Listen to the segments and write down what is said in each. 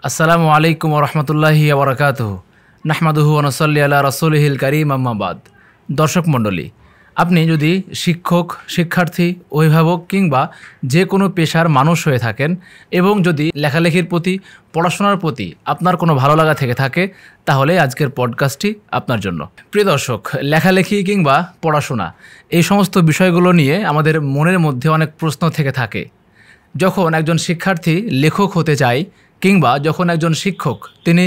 আসসালামু আলাইকুম রহমতুল্লাহি ওবরাকাতুহু নাহমাদুহু ওয়া নুসাল্লি আলা রাসূলিহিল কারীম আম্মা বাদ। দর্শক মণ্ডলী, আপনি যদি শিক্ষক, শিক্ষার্থী, অভিভাবক কিংবা যে কোনো পেশার মানুষ হয়ে থাকেন এবং যদি লেখালেখির প্রতি, পড়াশোনার প্রতি আপনার কোনো ভালো লাগা থেকে থাকে, তাহলে আজকের পডকাস্টটি আপনার জন্য। প্রিয় দর্শক, লেখালেখি কিংবা পড়াশোনা এই সমস্ত বিষয়গুলো নিয়ে আমাদের মনের মধ্যে অনেক প্রশ্ন থেকে থাকে। যখন একজন শিক্ষার্থী লেখক হতে চায় কিংবা যখন একজন শিক্ষক তিনি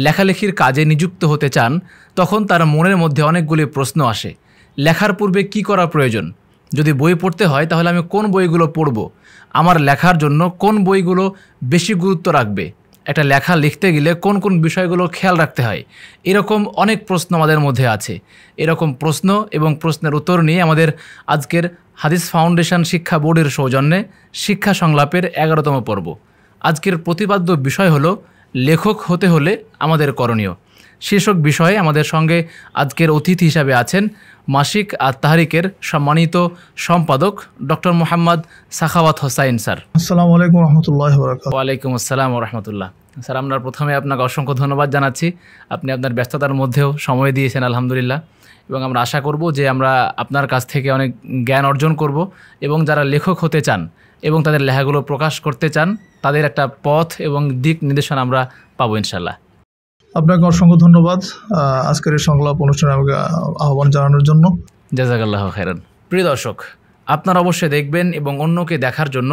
লেখালেখির কাজে নিযুক্ত হতে চান, তখন তার মনের মধ্যে অনেকগুলি প্রশ্ন আসে। লেখার পূর্বে কি করা প্রয়োজন? যদি বই পড়তে হয় তাহলে আমি কোন বইগুলো পড়ব? আমার লেখার জন্য কোন বইগুলো বেশি গুরুত্ব রাখবে? একটা লেখা লিখতে গেলে কোন কোন বিষয়গুলো খেয়াল রাখতে হয়? এরকম অনেক প্রশ্ন আমাদের মধ্যে আছে। এরকম প্রশ্ন এবং প্রশ্নের উত্তর নিয়ে আমাদের আজকের হাদিস ফাউন্ডেশন শিক্ষা বোর্ডের সৌজন্যে শিক্ষা সংলাপের 11তম পর্ব। আজকের প্রতিপাদ্য বিষয় হলো লেখক হতে হলে আমাদের করণীয়। শীর্ষক বিষয়ে আমাদের সঙ্গে আজকের অতিথি হিসাবে আছেন মাসিক আত-তাহরিকের সম্মানিত সম্পাদক ডক্টর মোহাম্মদ সাখাওয়াত হোসাইন স্যার। আসসালামু আলাইকুম রহমতুল্লাহি ওয়া বারাকাতুহু। ওয়ালাইকুম আসসালাম ওয়া রাহমাতুল্লাহ। স্যার, আমরা প্রথমে আপনাকে অসংখ্য ধন্যবাদ জানাচ্ছি। আপনি আপনার ব্যস্ততার মধ্যেও সময় দিয়েছেন আলহামদুলিল্লাহ, এবং আমরা আশা করব যে আমরা আপনার কাছ থেকে অনেক জ্ঞান অর্জন করব এবং যারা লেখক হতে চান এবং তাদের লেখাগুলো প্রকাশ করতে চান তাদের একটা পথ এবং দিক নির্দেশনা আমরা পাবো ইনশাল্লাহ। আপনাকে অসংখ্য ধন্যবাদ আজকের এই সংলাপ অনুষ্ঠানে আমাকে আহ্বান জানানোর জন্য। জাযাকাল্লাহু খাইরান। প্রিয় দর্শক, আপনারা অবশ্যই দেখবেন এবং অন্যকে দেখার জন্য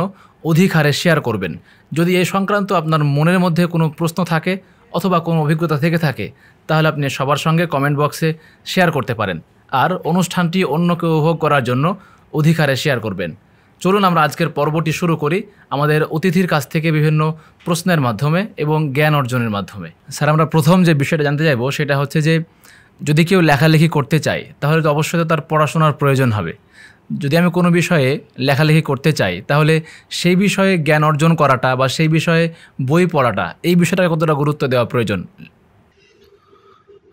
অধিক হারে শেয়ার করবেন। যদি এই সংক্রান্ত আপনার মনের মধ্যে কোনো প্রশ্ন থাকে অথবা কোনো অভিজ্ঞতা থেকে থাকে, তাহলে আপনি সবার সঙ্গে কমেন্ট বক্সে শেয়ার করতে পারেন। আর অনুষ্ঠানটি অন্যকে উপভোগ করার জন্য অধিক হারে শেয়ার করবেন। চলুন আমরা আজকের পর্বটি শুরু করি আমাদের অতিথির কাছ থেকে বিভিন্ন প্রশ্নের মাধ্যমে এবং জ্ঞান অর্জনের মাধ্যমে। স্যার, আমরা প্রথম যে বিষয়টা জানতে চাইব সেটা হচ্ছে যে যদি কেউ লেখালেখি করতে চায় তাহলে তো অবশ্যই তো তার পড়াশোনার প্রয়োজন হবে। যদি আমি কোনো বিষয়ে লেখালেখি করতে চাই তাহলে সেই বিষয়ে জ্ঞান অর্জন করাটা বা সেই বিষয়ে বই পড়াটা, এই বিষয়টাকে কতটা গুরুত্ব দেওয়া প্রয়োজন?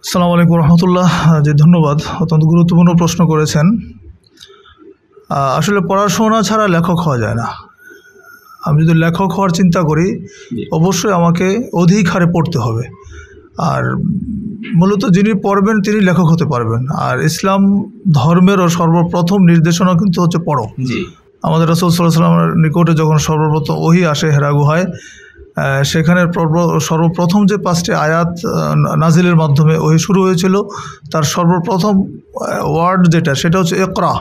আসসালামু আলাইকুম রহমতুল্লাহ। যে ধন্যবাদ, অত্যন্ত গুরুত্বপূর্ণ প্রশ্ন করেছেন। আসলে পড়াশোনা ছাড়া লেখক হওয়া যায় না। আমি যদি লেখক হওয়ার চিন্তা করি অবশ্যই আমাকে অধিক হারে পড়তে হবে। আর মূলত যিনি পড়বেন তিনি লেখক হতে পারবেন। আর ইসলাম ধর্মেরও সর্বপ্রথম নির্দেশনা কিন্তু হচ্ছে পড়ো। আমাদের রাসূল সাল্লাল্লাহু আলাইহি ওয়াসাল্লামের নিকটে যখন সর্বপ্রথম ওহী আসে হেরা গুহায়, সেখানে সর্বপ্রথম যে 5টি আয়াত নাজিলের মাধ্যমে ওহী শুরু হয়েছিল, তার সর্বপ্রথম ওয়ার্ড যেটা সেটা হচ্ছে ইকরা।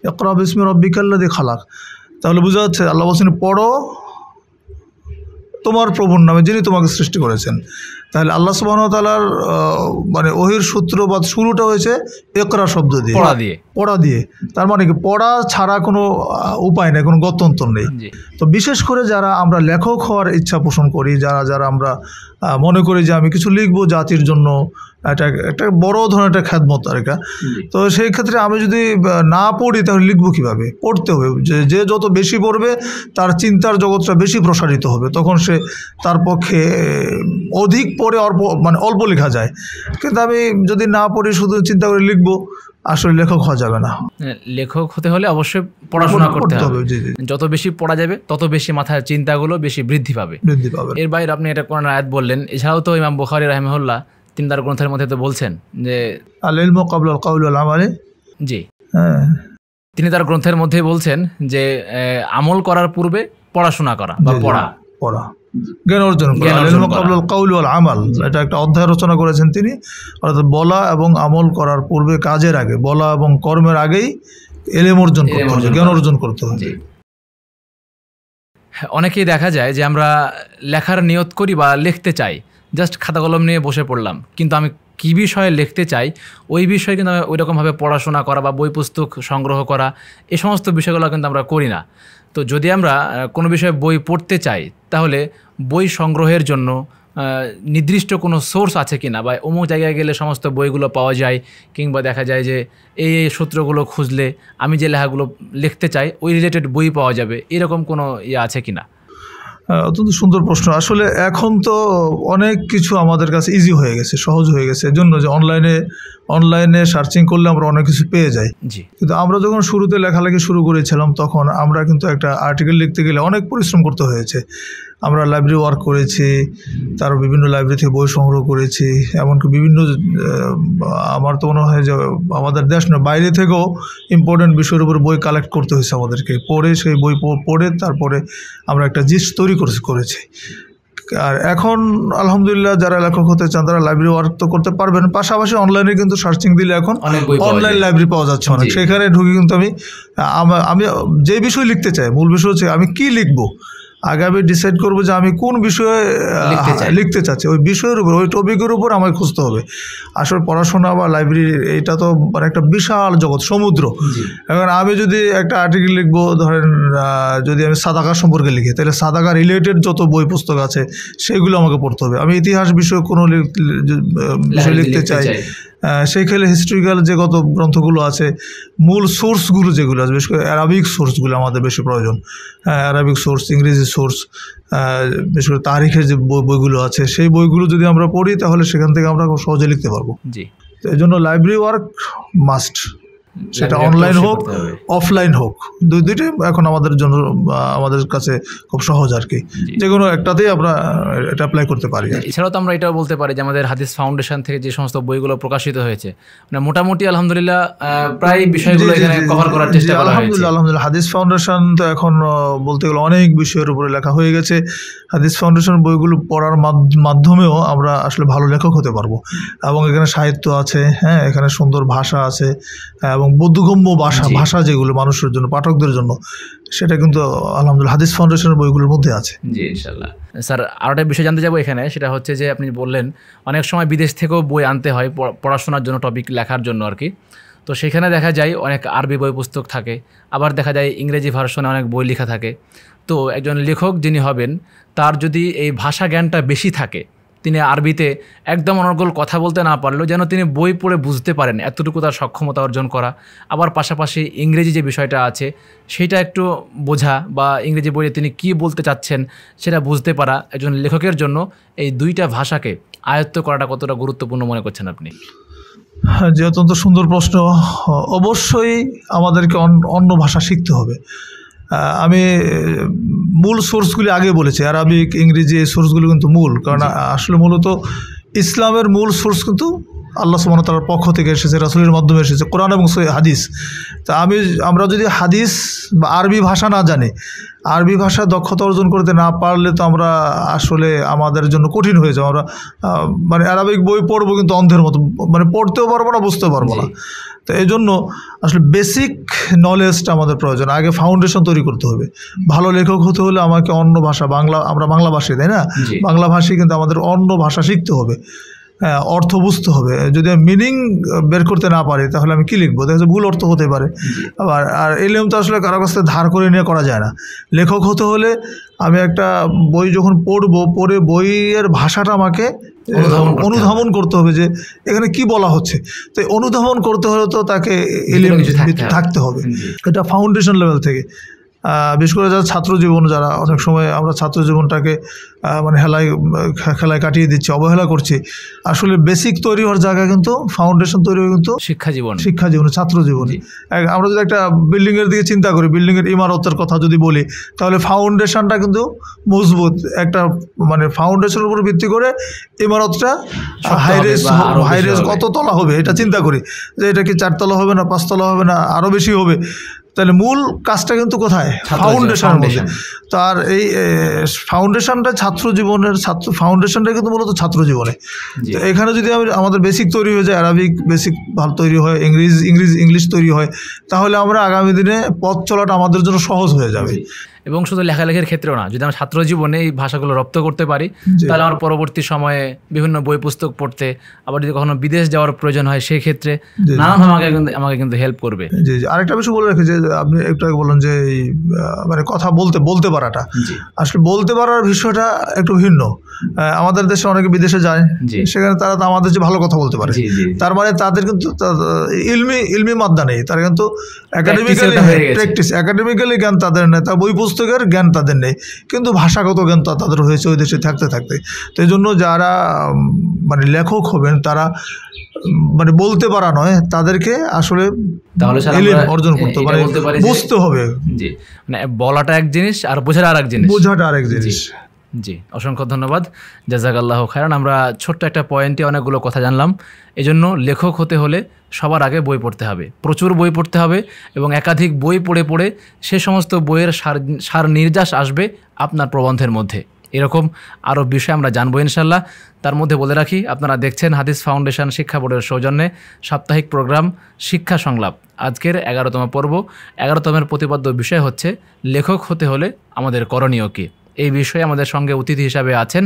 ইকরা বিসমি রাব্বিকাল্লাযী খালাক। তাহলে বোঝা যাচ্ছে আল্লাহ বলেছেন পড়ো তোমার প্রভুর নামে যিনি তোমাকে সৃষ্টি করেছেন। তাহলে আল্লাহ সুবহানাহু ওয়া তাআলার মানে ওহীর সূত্রপাত শুরুটা হয়েছে ইকরা শব্দ দিয়ে, পড়া দিয়ে। তার মানে কি পড়া ছাড়া কোনো উপায় নেই, কোনো গত্যন্তর নেই। তো বিশেষ করে যারা আমরা লেখক হওয়ার ইচ্ছা পোষণ করি, যারা আমরা মনে করি যে আমি কিছু লিখবো জাতির জন্য, একটা বড় ধরনের একটা খ্যাদমত আর এটা। তো সেই ক্ষেত্রে আমি যদি না পড়ি তাহলে লিখবো কীভাবে? পড়তে হবে। যে যত বেশি পড়বে তার চিন্তার জগৎটা বেশি প্রসারিত হবে, তখন সে তার পক্ষে অধিক পড়ে অল্প লেখা যায়। কিন্তু আমি যদি না পড়ি শুধু চিন্তা করে লিখবো, আসলে লেখক হওয়া যাবে না। লেখক হতে হলে অবশ্যই পড়াশোনা করতে হবে। যত বেশি পড়া যাবে তত বেশি মাথার চিন্তাগুলো বেশি বৃদ্ধি পাবে। এর বাইরে আপনি এটা কোরআন আয়াত বললেন, এছাড়াও তো ইমাম বুখারী রাহিমাহুল্লাহ তিনি তার গ্রন্থের মধ্যে তো বলছেন যে আল ইলমু ক্বাবলাল কওলি ওয়াল আমালি। জি, তিনি তার গ্রন্থের মধ্যে বলছেন যে আমল করার পূর্বে পড়াশোনা করা বা পড়া জ্ঞান অর্জন করা। আল ইলমু ক্বাবলাল কওলি ওয়াল আমাল, এটা একটা অধ্যায় রচনা করেছেন তিনি। অর্থাৎ বলা এবং আমল করার পূর্বে, কাজের আগে, বলা এবং কর্মের আগেই ইলম অর্জন করতে হবে, জ্ঞান অর্জন করতে হবে। অনেকেই দেখা যায় যে আমরা লেখার নিয়ত করি বা লিখতে চাই, জাস্ট খাতা কলম নিয়ে বসে পড়লাম, কিন্তু আমি কী বিষয়ে লিখতে চাই ওই বিষয়ে কিন্তু আমি ওইরকমভাবে পড়াশোনা করা বা বই পুস্তক সংগ্রহ করা এই সমস্ত বিষয়গুলো কিন্তু আমরা করি না। তো যদি আমরা কোনো বিষয়ে বই পড়তে চাই তাহলে বই সংগ্রহের জন্য নির্দিষ্ট কোনো সোর্স আছে কি না, বা অমুক জায়গায় গেলে সমস্ত বইগুলো পাওয়া যায়, কিংবা দেখা যায় যে এই সূত্রগুলো খুঁজলে আমি যে লেখাগুলো লিখতে চাই ওই রিলেটেড বই পাওয়া যাবে, এরকম কোনো আছে কি না? অত্যন্ত সুন্দর প্রশ্ন। আসলে এখন তো অনেক কিছু আমাদের কাছে ইজি হয়ে গেছে, সহজ হয়ে গেছে, এজন্য যে অনলাইনে অনলাইনে সার্চিং করলে আমরা অনেক কিছু পেয়ে যাই। জি। কিন্তু আমরা যখন শুরুতে লেখালেখি শুরু করেছিলাম তখন আমরা কিন্তু একটা আর্টিকেল লিখতে গেলে অনেক পরিশ্রম করতে হয়েছে। আমরা লাইব্রেরি ওয়ার্ক করেছি, তার বিভিন্ন লাইব্রেরি থেকে বই সংগ্রহ করেছি, এমনকি বিভিন্ন আমার তো মনে হয় যে আমাদের দেশ না বাইরে থেকেও ইম্পর্টেন্ট বিষয়ের উপর বই কালেক্ট করতে হয়েছে আমাদেরকে, পড়ে সেই বই পড়ে তারপরে আমরা একটা জিস্ট তৈরি করেছি। আর এখন আলহামদুলিল্লাহ যারা লেখক হতে চান তারা লাইব্রেরি ওয়ার্ক তো করতে পারবেন, পাশাপাশি অনলাইনে কিন্তু সার্চিং দিলে এখন অনলাইন লাইব্রেরি পাওয়া যাচ্ছে অনেক, সেখানে ঢুকে কিন্তু আমি যে বিষয় লিখতে চাই, মূল বিষয় হচ্ছে আমি কি লিখবো, আগে আমি ডিসাইড করবো যে আমি কোন বিষয়ে লিখতে চাচ্ছি, ওই বিষয়ের উপর ওই টপিকের উপর আমাকে খুঁজতে হবে। আসলে পড়াশোনা বা লাইব্রেরি এটা তো মানে একটা বিশাল জগৎ, সমুদ্র। এখন আমি যদি একটা আর্টিকেল লিখবো, ধরেন যদি আমি সাদাকা সম্পর্কে লিখি, তাহলে সাদাকা রিলেটেড যত বই পুস্তক আছে সেগুলো আমাকে পড়তে হবে। আমি ইতিহাস বিষয়ে কোনো বিষয় লিখতে চাই, সেই খেলে হিস্ট্রিক্যাল যে কত গ্রন্থগুলো আছে, মূল সোর্সগুলো যেগুলো আছে, বিশেষ করে অ্যারাবিক সোর্সগুলো আমাদের বেশি প্রয়োজন। অ্যারাবিক সোর্স, ইংরেজি সোর্স, বিশেষ করে তারিখের যে বইগুলো আছে সেই বইগুলো যদি আমরা পড়ি তাহলে সেখান থেকে আমরা খুব সহজে লিখতে পারবো। জি, তো এই জন্য লাইব্রেরি ওয়ার্ক মাস্ট, সেটা অনলাইন হোক অফলাইন হোক, দুইটাই এখন আমাদের জন্য আমাদের কাছে খুব সহজ আর কি, যে কোনো একটাতেই আমরা এটা অ্যাপ্লাই করতে পারি। এছাড়াও তো আমরা এটাও বলতে পারি যে আমাদের হাদিস ফাউন্ডেশন থেকে যে সমস্ত বইগুলো প্রকাশিত হয়েছে, মানে মোটামুটি আলহামদুলিল্লাহ প্রায় বিষয়গুলো এখানে কভার করার চেষ্টা করা হয়েছে। আলহামদুলিল্লাহ হাদিস ফাউন্ডেশন তো এখন বলতে গেলে অনেক বিষয়ের উপরে লেখা হয়ে গেছে। হাদিস ফাউন্ডেশন বইগুলো পড়ার মাধ্যমেও আমরা আসলে ভালো লেখক হতে পারবো, এবং এখানে সাহিত্য আছে, হ্যাঁ, এখানে সুন্দর ভাষা আছে, এবং বোধগম্য ভাষা যেগুলো মানুষের জন্য, পাঠকদের জন্য, সেটা কিন্তু আলহামদুলিল্লাহ হাদিস ফাউন্ডেশনের বইগুলোর মধ্যে আছে। জি ইনশাআল্লাহ। স্যার আরও একটা বিষয় জানতে যাবো এখানে, সেটা হচ্ছে যে আপনি বললেন অনেক সময় বিদেশ থেকেও বই আনতে হয় পড়াশোনার জন্য, টপিক লেখার জন্য আর কি। তো সেখানে দেখা যায় অনেক আরবি বই পুস্তক থাকে, আবার দেখা যায় ইংরেজি ভার্সনে অনেক বই লেখা থাকে। তো একজন লেখক যিনি হবেন তার যদি এই ভাষা জ্ঞানটা বেশি থাকে, তিনি আরবিতে একদম অনর্গল কথা বলতে না পারলেও যেন তিনি বই পড়ে বুঝতে পারেন, এতটুকু তার সক্ষমতা অর্জন করা। আবার পাশাপাশি ইংরেজি যে বিষয়টা আছে সেটা একটু বোঝা, বা ইংরেজি বইয়ে তিনি কি বলতে চাচ্ছেন সেটা বুঝতে পারা, একজন লেখকের জন্য এই দুইটা ভাষাকে আয়ত্ত করাটা কতটা গুরুত্বপূর্ণ মনে করছেন আপনি? হ্যাঁ, যে অত্যন্ত সুন্দর প্রশ্ন। অবশ্যই আমাদেরকে অন্য ভাষা শিখতে হবে। আমি মূল সোর্সগুলি আগে বলেছি, আরবিক, ইংরেজি, এই সোর্সগুলো কিন্তু মূল, কারণ আসলে মূলত ইসলামের মূল সোর্স কিন্তু আল্লাহ সুবহানাহু ওয়া তাআলার পক্ষ থেকে এসেছে, রাসূলের মাধ্যমে এসেছে, কোরআন এবং হাদিস। তা আমরা যদি হাদিস বা আরবি ভাষা না জানি, আরবি ভাষা দক্ষতা অর্জন করতে না পারলে তো আমরা আসলে আমাদের জন্য কঠিন হয়ে যাবে। আমরা মানে আরবিক বই পড়বো কিন্তু অন্ধের মতো, মানে পড়তেও পারবো না, বুঝতেও পারবো না। তো এই জন্য আসলে বেসিক নলেজটা আমাদের প্রয়োজন, আগে ফাউন্ডেশন তৈরি করতে হবে। ভালো লেখক হতে হলে আমাকে অন্য ভাষা, আমরা বাংলা ভাষী, তাই না, বাংলা ভাষী, কিন্তু আমাদের অন্য ভাষা শিখতে হবে, অর্থ বুঝতে হবে। যদি আমি মিনিং বের করতে না পারি তাহলে আমি কী লিখবো, দেখা যাচ্ছে ভুল অর্থ হতে পারে। আর এলিম তো আসলে কারো কাছ থেকে ধার করে নিয়ে করা যায় না। লেখক হতে হলে আমি একটা বই যখন পড়ে বইয়ের ভাষাটা আমাকে অনুধাবন করতে হবে যে এখানে কি বলা হচ্ছে। তো অনুধাবন করতে হলে তো তাকে এলিম থাকতে হবে, এটা ফাউন্ডেশন লেভেল থেকে। বিশেষ করে যারা ছাত্র জীবন, যারা অনেক সময় আমরা ছাত্র জীবনটাকে মানে খেলায় কাটিয়ে দিচ্ছি, অবহেলা করছি। আসলে বেসিক তৈরি হওয়ার জায়গা কিন্তু ফাউন্ডেশন তৈরি হয় কিন্তু শিক্ষা জীবনে, ছাত্র জীবনে। আমরা যদি একটা বিল্ডিংয়ের দিকে চিন্তা করি, বিল্ডিংয়ের ইমারতের কথা যদি বলি, তাহলে ফাউন্ডেশনটা কিন্তু মজবুত, একটা মানে ফাউন্ডেশনের উপর ভিত্তি করে ইমারতটা হাইরেজ কত তলা হবে এটা চিন্তা করি, যে এটা কি 4 তলা হবে না, 5 তলা হবে না, আরও বেশি হবে। তাহলে মূল কাজটা কিন্তু কোথায়, ফাউন্ডেশনের মধ্যে। তার এই ফাউন্ডেশনটা ফাউন্ডেশনটা কিন্তু মূলত ছাত্র জীবনে। এখানে যদি আমাদের বেসিক তৈরি হয়ে যায়, আরবিক বেসিক ভালো তৈরি হয়, ইংলিশ তৈরি হয়, তাহলে আমরা আগামী দিনে পথ চলাটা আমাদের জন্য সহজ হয়ে যাবে। এবং শুধু লেখালেখির ক্ষেত্রেও না, যদি আমরা ছাত্র জীবনে এই ভাষাগুলো রপ্ত করতে পারি তাহলে আমার পরবর্তী সময়ে বিভিন্ন বই পুস্তক পড়তে, আবার যদি কখনো বিদেশ যাওয়ার প্রয়োজন হয় সেই ক্ষেত্রে নানানভাবে আমাকে কিন্তু হেল্প করবে। জি, আরেকটা বিষয় বলে রাখি যে আপনি একটু আগে বললেন যে মানে কথা বলতে পারাটা, আসলে বলতে পারার বিষয়টা একটু ভিন্ন। আমাদের দেশে অনেকে বিদেশে যায়, সেখানে তারা তো আমাদের যে ভালো কথা বলতে পারে, তার মানে তাদের কিন্তু ইলমি মাদ্দা নেই, তারা কিন্তু একাডেমিক্যালি জ্ঞান তাদের নেই, তা বই পুস্তকের জ্ঞান তাদের নেই, কিন্তু ভাষাগত জ্ঞান তাদের হয়েছে ওই দেশে থাকতে থাকতে। তো এই জন্য যারা মানে লেখক হবেন তারা মানে বলতে পারা নয়, তাদেরকে আসলে অর্জন করতে পারে, বুঝতে হবে। জি, মানে বলাটা এক জিনিস আর বোঝাটা আরেক জিনিস, বোঝাটা আরেক জিনিস। জি, অসংখ্য ধন্যবাদ, জাযাকাল্লাহু খায়রান। আমরা ছোট্ট একটা পয়েন্টে অনেকগুলো কথা জানলাম। এই জন্য লেখক হতে হলে সবার আগে বই পড়তে হবে, প্রচুর বই পড়তে হবে, এবং একাধিক বই পড়ে পড়ে সে সমস্ত বইয়ের সার নির্যাস আসবে আপনার প্রবন্ধের মধ্যে। এরকম আরও বিষয় আমরা জানবো ইনশাল্লাহ। তার মধ্যে বলে রাখি, আপনারা দেখছেন হাদিস ফাউন্ডেশন শিক্ষা বোর্ডের সৌজন্যে সাপ্তাহিক প্রোগ্রাম শিক্ষা সংলাপ। আজকের 11তম পর্ব। 11তমের প্রতিপাদ্য বিষয় হচ্ছে লেখক হতে হলে আমাদের করণীয় কী। এই বিষয়ে আমাদের সঙ্গে অতিথি হিসাবে আছেন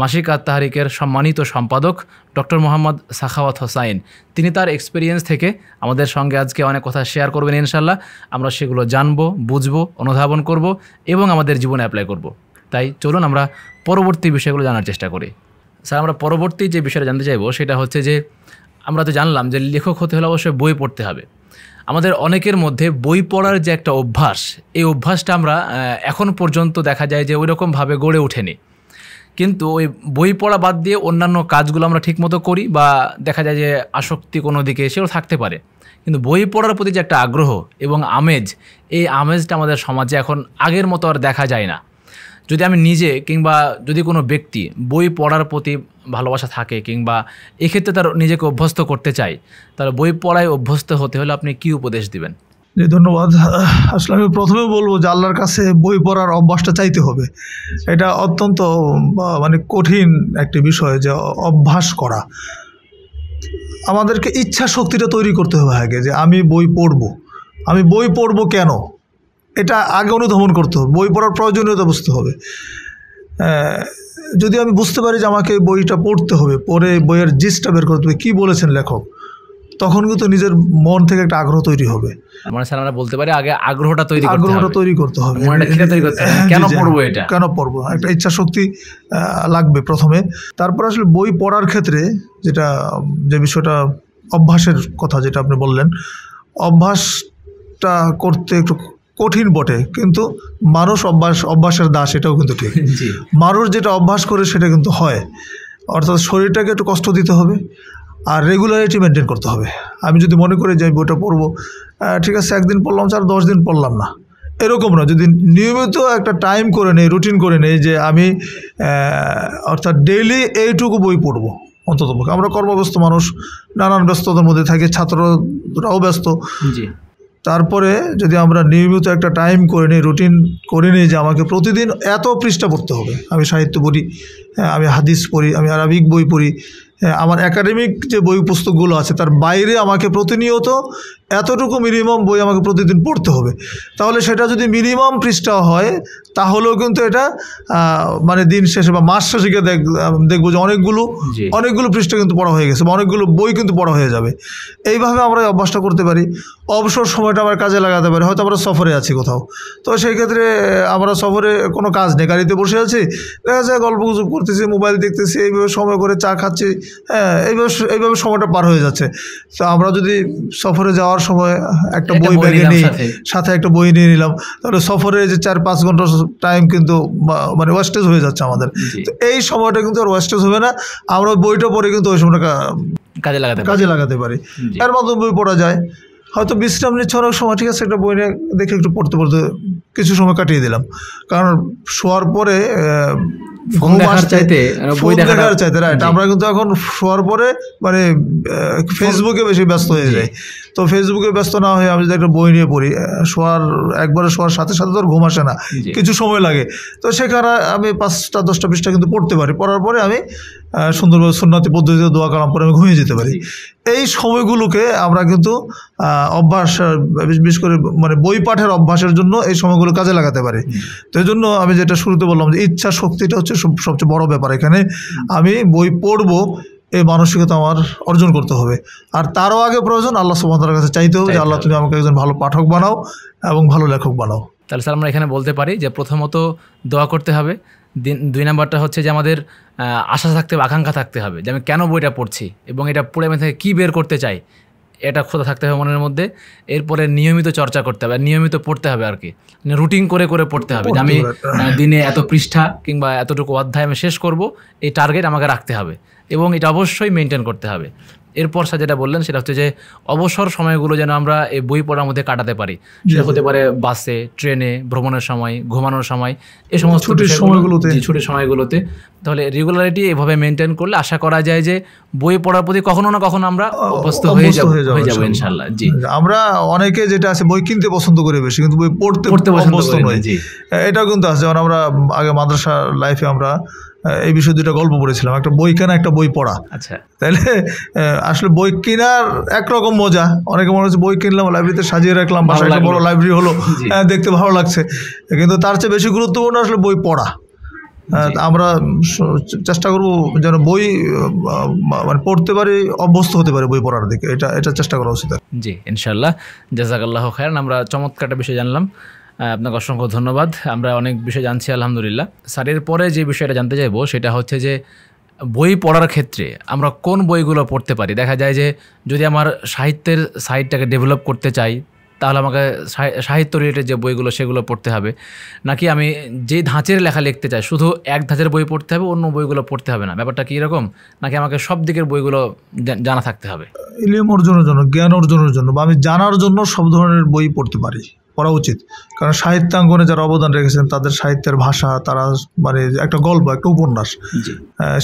মাসিক আত-তাহরিকের সম্মানিত সম্পাদক ডক্টর মোহাম্মদ সাখাওয়াত হোসাইন। তিনি তার এক্সপিরিয়েন্স থেকে আমাদের সঙ্গে আজকে অনেক কথা শেয়ার করবেন ইনশাল্লাহ। আমরা সেগুলো জানবো, বুঝবো, অনুধাবন করব এবং আমাদের জীবনে অ্যাপ্লাই করব। তাই চলুন আমরা পরবর্তী বিষয়গুলো জানার চেষ্টা করি। স্যার, আমরা পরবর্তী যে বিষয়টা জানতে চাইবো সেটা হচ্ছে যে আমরা তো জানলাম যে লেখক হতে হলে অবশ্যই বই পড়তে হবে। আমাদের অনেকের মধ্যে বই পড়ার যে একটা অভ্যাস, এই অভ্যাসটা আমরা এখন পর্যন্ত দেখা যায় যে ওই রকমভাবে গড়ে ওঠেনি। কিন্তু ওই বই পড়া বাদ দিয়ে অন্যান্য কাজগুলো আমরা ঠিকমতো করি, বা দেখা যায় যে আসক্তি কোনো দিকে সেও থাকতে পারে। কিন্তু বই পড়ার প্রতি যে একটা আগ্রহ এবং আমেজ, এই আমেজটা আমাদের সমাজে এখন আগের মতো আর দেখা যায় না। যদি আমি নিজে কিংবা যদি কোনো ব্যক্তি বই পড়ার প্রতি ভালোবাসা থাকে কিংবা এক্ষেত্রে তার নিজেকে অভ্যস্ত করতে চায়, তাহলে বই পড়ায় অভ্যস্ত হতে হলে আপনি কী উপদেশ দিবেন? জি, ধন্যবাদ। আসলে আমি প্রথমে বলবো যে আল্লাহর কাছে বই পড়ার অভ্যাসটা চাইতে হবে। এটা অত্যন্ত মানে কঠিন একটি বিষয়, যে অভ্যাস করা। আমাদেরকে ইচ্ছা শক্তিটা তৈরি করতে হবে আগে, যে আমি বই পড়বো। আমি বই পড়বো কেন, এটা আগে অনুধাবন করতে হবে। বই পড়ার প্রয়োজনীয়তা বুঝতে হবে। যদি আমি বুঝতে পারি যে আমাকে বইটা পড়তে হবে, পড়ে বইয়ের জিস্টটা বের করতে হবে, কী বলেছেন লেখক, তখন কিন্তু নিজের মন থেকে একটা আগ্রহ তৈরি হবে। মানে স্যার আমরা বলতে পারি আগে আগ্রহটা তৈরি করতে হবে, কেন পড়বো, এটা কেন পড়বো, একটা ইচ্ছা শক্তি লাগবে প্রথমে। তারপর আসলে বই পড়ার ক্ষেত্রে যে বিষয়টা অভ্যাসের কথা যেটা আপনি বললেন, অভ্যাসটা করতে একটু কঠিন বটে, কিন্তু মানুষ অভ্যাসের দাস, এটাও কিন্তু ঠিক। মানুষ যেটা অভ্যাস করে সেটা কিন্তু হয়। অর্থাৎ শরীরটাকে একটু কষ্ট দিতে হবে আর রেগুলারিটি মেনটেন করতে হবে। আমি যদি মনে করি যে আমি বইটা পড়বো, ঠিক আছে, একদিন পড়লাম, 10 দিন পড়লাম না, এরকম না। যদি নিয়মিত একটা টাইম করে নেই, রুটিন করে নেই যে আমি অর্থাৎ ডেইলি এইটুকু বই পড়বো অন্তত। আমরা কর্মব্যস্ত মানুষ, নানান ব্যস্ততার মধ্যে থাকি, ছাত্ররাও ব্যস্ত। তারপরে যদি আমরা নিয়মিত একটা টাইম করে নিই, রুটিন করে নিই যে আমাকে প্রতিদিন এত পৃষ্ঠা পড়তে হবে। আমি সাহিত্য পড়ি, আমি হাদিস পড়ি, আমি আরবিক বই পড়ি, আমার একাডেমিক যে বই পুস্তকগুলো আছে তার বাইরে আমাকে প্রতিনিয়ত এতটুকু মিনিমাম বই আমাকে প্রতিদিন পড়তে হবে। তাহলে সেটা যদি মিনিমাম পৃষ্ঠা হয়, তাহলেও কিন্তু এটা মানে দিন শেষে বা মাস শেষে গিয়ে দেখবো যে অনেকগুলো পৃষ্ঠা কিন্তু পড়া হয়ে গেছে, বা অনেকগুলো বই কিন্তু পড়া হয়ে যাবে। এইভাবে আমরা এই অভ্যাসটা করতে পারি। অবসর সময়টা আমরা কাজে লাগাতে পারি। হয়তো আমরা সফরে আছি কোথাও, তো সেই ক্ষেত্রে আমরা সফরে কোনো কাজ নেই, গাড়িতে বসে আছি, দেখা যায় গল্প গুজব করতেছি, মোবাইল দেখতেছি, এইভাবে সময় করে চা খাচ্ছি, এইভাবে সময়টা পার হয়ে যাচ্ছে। তো আমরা যদি সফরে যাওয়ার সময় একটা বই ব্যাগে নিই, সাথে একটা বই নিয়ে নিলাম, তাহলে সফরে যে 4-5 ঘন্টা টাইম কিন্তু মানে ওয়েস্টেজ হয়ে যাচ্ছে আমাদের। তো এই সময়টা কিন্তু আর ওয়েস্টেজ হবে না, আমরা বইটা পড়ে কিন্তু ওই সময়টা কাজে লাগাতে পারি। এর মাধ্যমে বই পড়া যায়। হয়তো বিশ্রাম নিচ্ছে অনেক সময়, ঠিক আছে, একটা বই দেখে একটু পড়তে কিছু সময় কাটিয়ে দিলাম। কারণ শোয়ার পরে ফোন দেখার চাইতে রাইট, আমরা কিন্তু এখন শোয়ার পরে মানে ফেসবুকে বেশি ব্যস্ত হয়ে যাই। তো ফেসবুকে ব্যস্ত না হয়ে আমি যদি একটা বই নিয়ে পড়ি, একবারে শোয়ার সাথে সাথে তো ঘুম আসে না, কিছু সময় লাগে। তো সেখানে আমি 5-10টা পৃষ্ঠা কিন্তু পড়তে পারি। পড়ার পরে আমি সুন্দরভাবে সুন্নতি পদ্ধতিতে দোয়া কালাম পরে আমি ঘুমিয়ে যেতে পারি। এই সময়গুলোকে আমরা কিন্তু অভ্যাস, বিশেষ করে মানে বই পাঠের অভ্যাসের জন্য এই সময়গুলো কাজে লাগাতে পারি। তো এই জন্য আমি যেটা শুরুতে বললাম যে ইচ্ছা শক্তিটা হচ্ছে সবচেয়ে বড় ব্যাপার। এখানে আমি বই পড়বো এই মানসিকতা আমার অর্জন করতে হবে। আর তারও আগে প্রয়োজন আল্লাহ সুবহানাহু ওয়া তাআলার কাছে চাইতে হবে যে আল্লাহ তুমি আমাকে একজন ভালো পাঠক বানাও এবং ভালো লেখক বানাও। তাহলে স্যার আমরা এখানে বলতে পারি যে প্রথমত দোয়া করতে হবে, 2 নাম্বারটা হচ্ছে যে আমাদের আশা থাকতে হবে, আকাঙ্ক্ষা থাকতে হবে যে আমি কেন বইটা পড়ছি এবং এটা পড়ে আমি থেকে কী বের করতে চাই, এটা খোদা থাকতে হবে মনের মধ্যে। এরপরে নিয়মিত চর্চা করতে হবে, নিয়মিত পড়তে হবে আর কি, রুটিন করে করে পড়তে হবে যে আমি দিনে এত পৃষ্ঠা কিংবা এতটুকু অধ্যায় আমি শেষ করব, এই টার্গেট আমাকে রাখতে হবে এবং এটা অবশ্যই মেনটেন করতে হবে। এরপর স্যার যেটা বললেন সেটা হচ্ছে যে অবসর সময়গুলো যেন আমরা এই বই পড়ার মধ্যে কাটাতে পারি। সেটা হতে পারে বাসে, ট্রেনে, ভ্রমণের সময়, ঘুমানোর সময়, এই সমস্ত ছুটির সময়গুলোতে। তাহলে রেগুলারিটি এভাবে মেনটেন করলে আশা করা যায় যে বই পড়ার প্রতি কখনো না কখনো আমরা অভ্যস্ত হয়ে যাবো ইনশাআল্লাহ। জি, আমরা অনেকে যেটা আছে বই কিনতে পছন্দ করি বেশি, কিন্তু বই পড়তে অভ্যস্ত নই। এটাও কিন্তু আছে। যেমন আমরা আগে মাদ্রাসা লাইফে আমরা এই বিষয়ে দুটো গল্প পড়েছিলাম, একটা বই কেনা, একটা বই পড়া। আচ্ছা, তাহলে আসলে বই কেনার একরকম মজা, অনেকে মনে হচ্ছে বই কিনলাম, লাইব্রেরিতে সাজিয়ে রাখলাম, বাসায় একটা বড় লাইব্রেরি হলো, দেখতে ভালো লাগছে, কিন্তু তার চেয়ে বেশি গুরুত্বপূর্ণ আসলে বই পড়া। আমরা চেষ্টা করবো যেন বই মানে পড়তে পারি, অভ্যস্ত হতে পারি বই পড়ার দিকে, এটা চেষ্টা করা উচিত। জি ইনশাআল্লাহ, জাযাকাল্লাহ খায়রান। আমরা চমৎকার একটা বিষয় জানলাম, আপনাকে অসংখ্য ধন্যবাদ। আমরা অনেক বিষয় জানছি আলহামদুলিল্লাহ। স্যারের পরে যে বিষয়টা জানতে চাইবো সেটা হচ্ছে যে বই পড়ার ক্ষেত্রে আমরা কোন বইগুলো পড়তে পারি। দেখা যায় যে যদি আমার সাহিত্যের সাইডটাকে ডেভেলপ করতে চাই তাহলে আমাকে সাহিত্য রিলেটেড যে বইগুলো সেগুলো পড়তে হবে, নাকি আমি যে ধাঁচের লেখা লিখতে চাই শুধু এক ধাঁচের বই পড়তে হবে, অন্য বইগুলো পড়তে হবে না? ব্যাপারটা কী রকম? নাকি আমাকে সব দিকের বইগুলো জানা থাকতে হবে? ইলম অর্জনের জন্য, জ্ঞান অর্জনের জন্য বা আমি জানার জন্য সব ধরনের বই পড়া উচিত। কারণ সাহিত্যাঙ্গনে যারা অবদান রেখেছেন তাদের সাহিত্যের ভাষা, তারা মানে একটা গল্প, একটা উপন্যাস,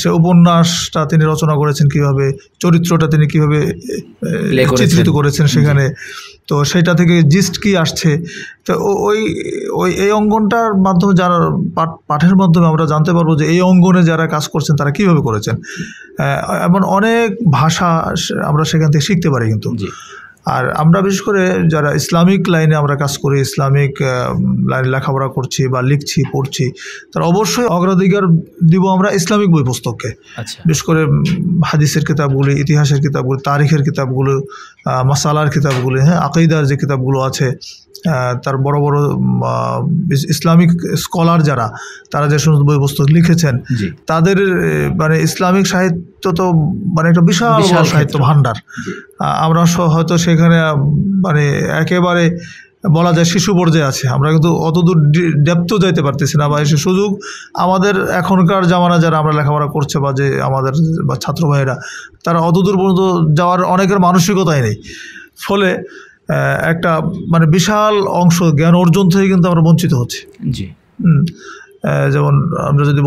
সে উপন্যাসটা তিনি রচনা করেছেন কিভাবে, চরিত্রটা তিনি কিভাবে চিত্রিত করেছেন সেখানে, তো সেটা থেকে জিস্ট কি আসছে, তো ওই এই অঙ্গনটার মাধ্যমে যারা পাঠের মাধ্যমে আমরা জানতে পারবো যে এই অঙ্গনে যারা কাজ করছেন তারা কিভাবে করেছেন। এমন অনেক ভাষা আমরা সেখান থেকে শিখতে পারি কিন্তু। আর আমরা বিশেষ করে যারা ইসলামিক লাইনে আমরা কাজ করি, ইসলামিক লাইনে লেখাপড়া করছি বা লিখছি, পড়ছি, তার অবশ্যই অগ্রাধিকার দিব আমরা ইসলামিক বই পুস্তককে। বিশেষ করে হাদিসের কিতাবগুলি, ইতিহাসের কিতাবগুলি, তারিখের কিতাবগুলো, মাসালার কিতাবগুলি, আকীদার যে কিতাবগুলো আছে, তার বড় বড় ইসলামিক স্কলার যারা, তারা যে সমস্ত বই পুস্তক লিখেছেন, তাদের মানে ইসলামিক সাহিত্য তো মানে একটা বিশাল সাহিত্য ভাণ্ডার। আমরা হয়তো সেখানে মানে একেবারে বলা যায় শিশু পর্যায়ে আছে, আমরা কিন্তু অতদূর ডেপথও যাইতে পারতেছি না, বা সে সুযোগ আমাদের এখনকার জামানা যারা আমরা লেখাপড়া করছে বা যে আমাদের বা ছাত্র ভাইয়েরা, তারা অতদূর পর্যন্ত যাওয়ার অনেকের মানসিকতাই নেই। ফলে একটা মানে বিশাল অংশ জ্ঞান অর্জন থেকে কিন্তু আমরা বঞ্চিত হচ্ছি। জি, যেমন আমরা যদি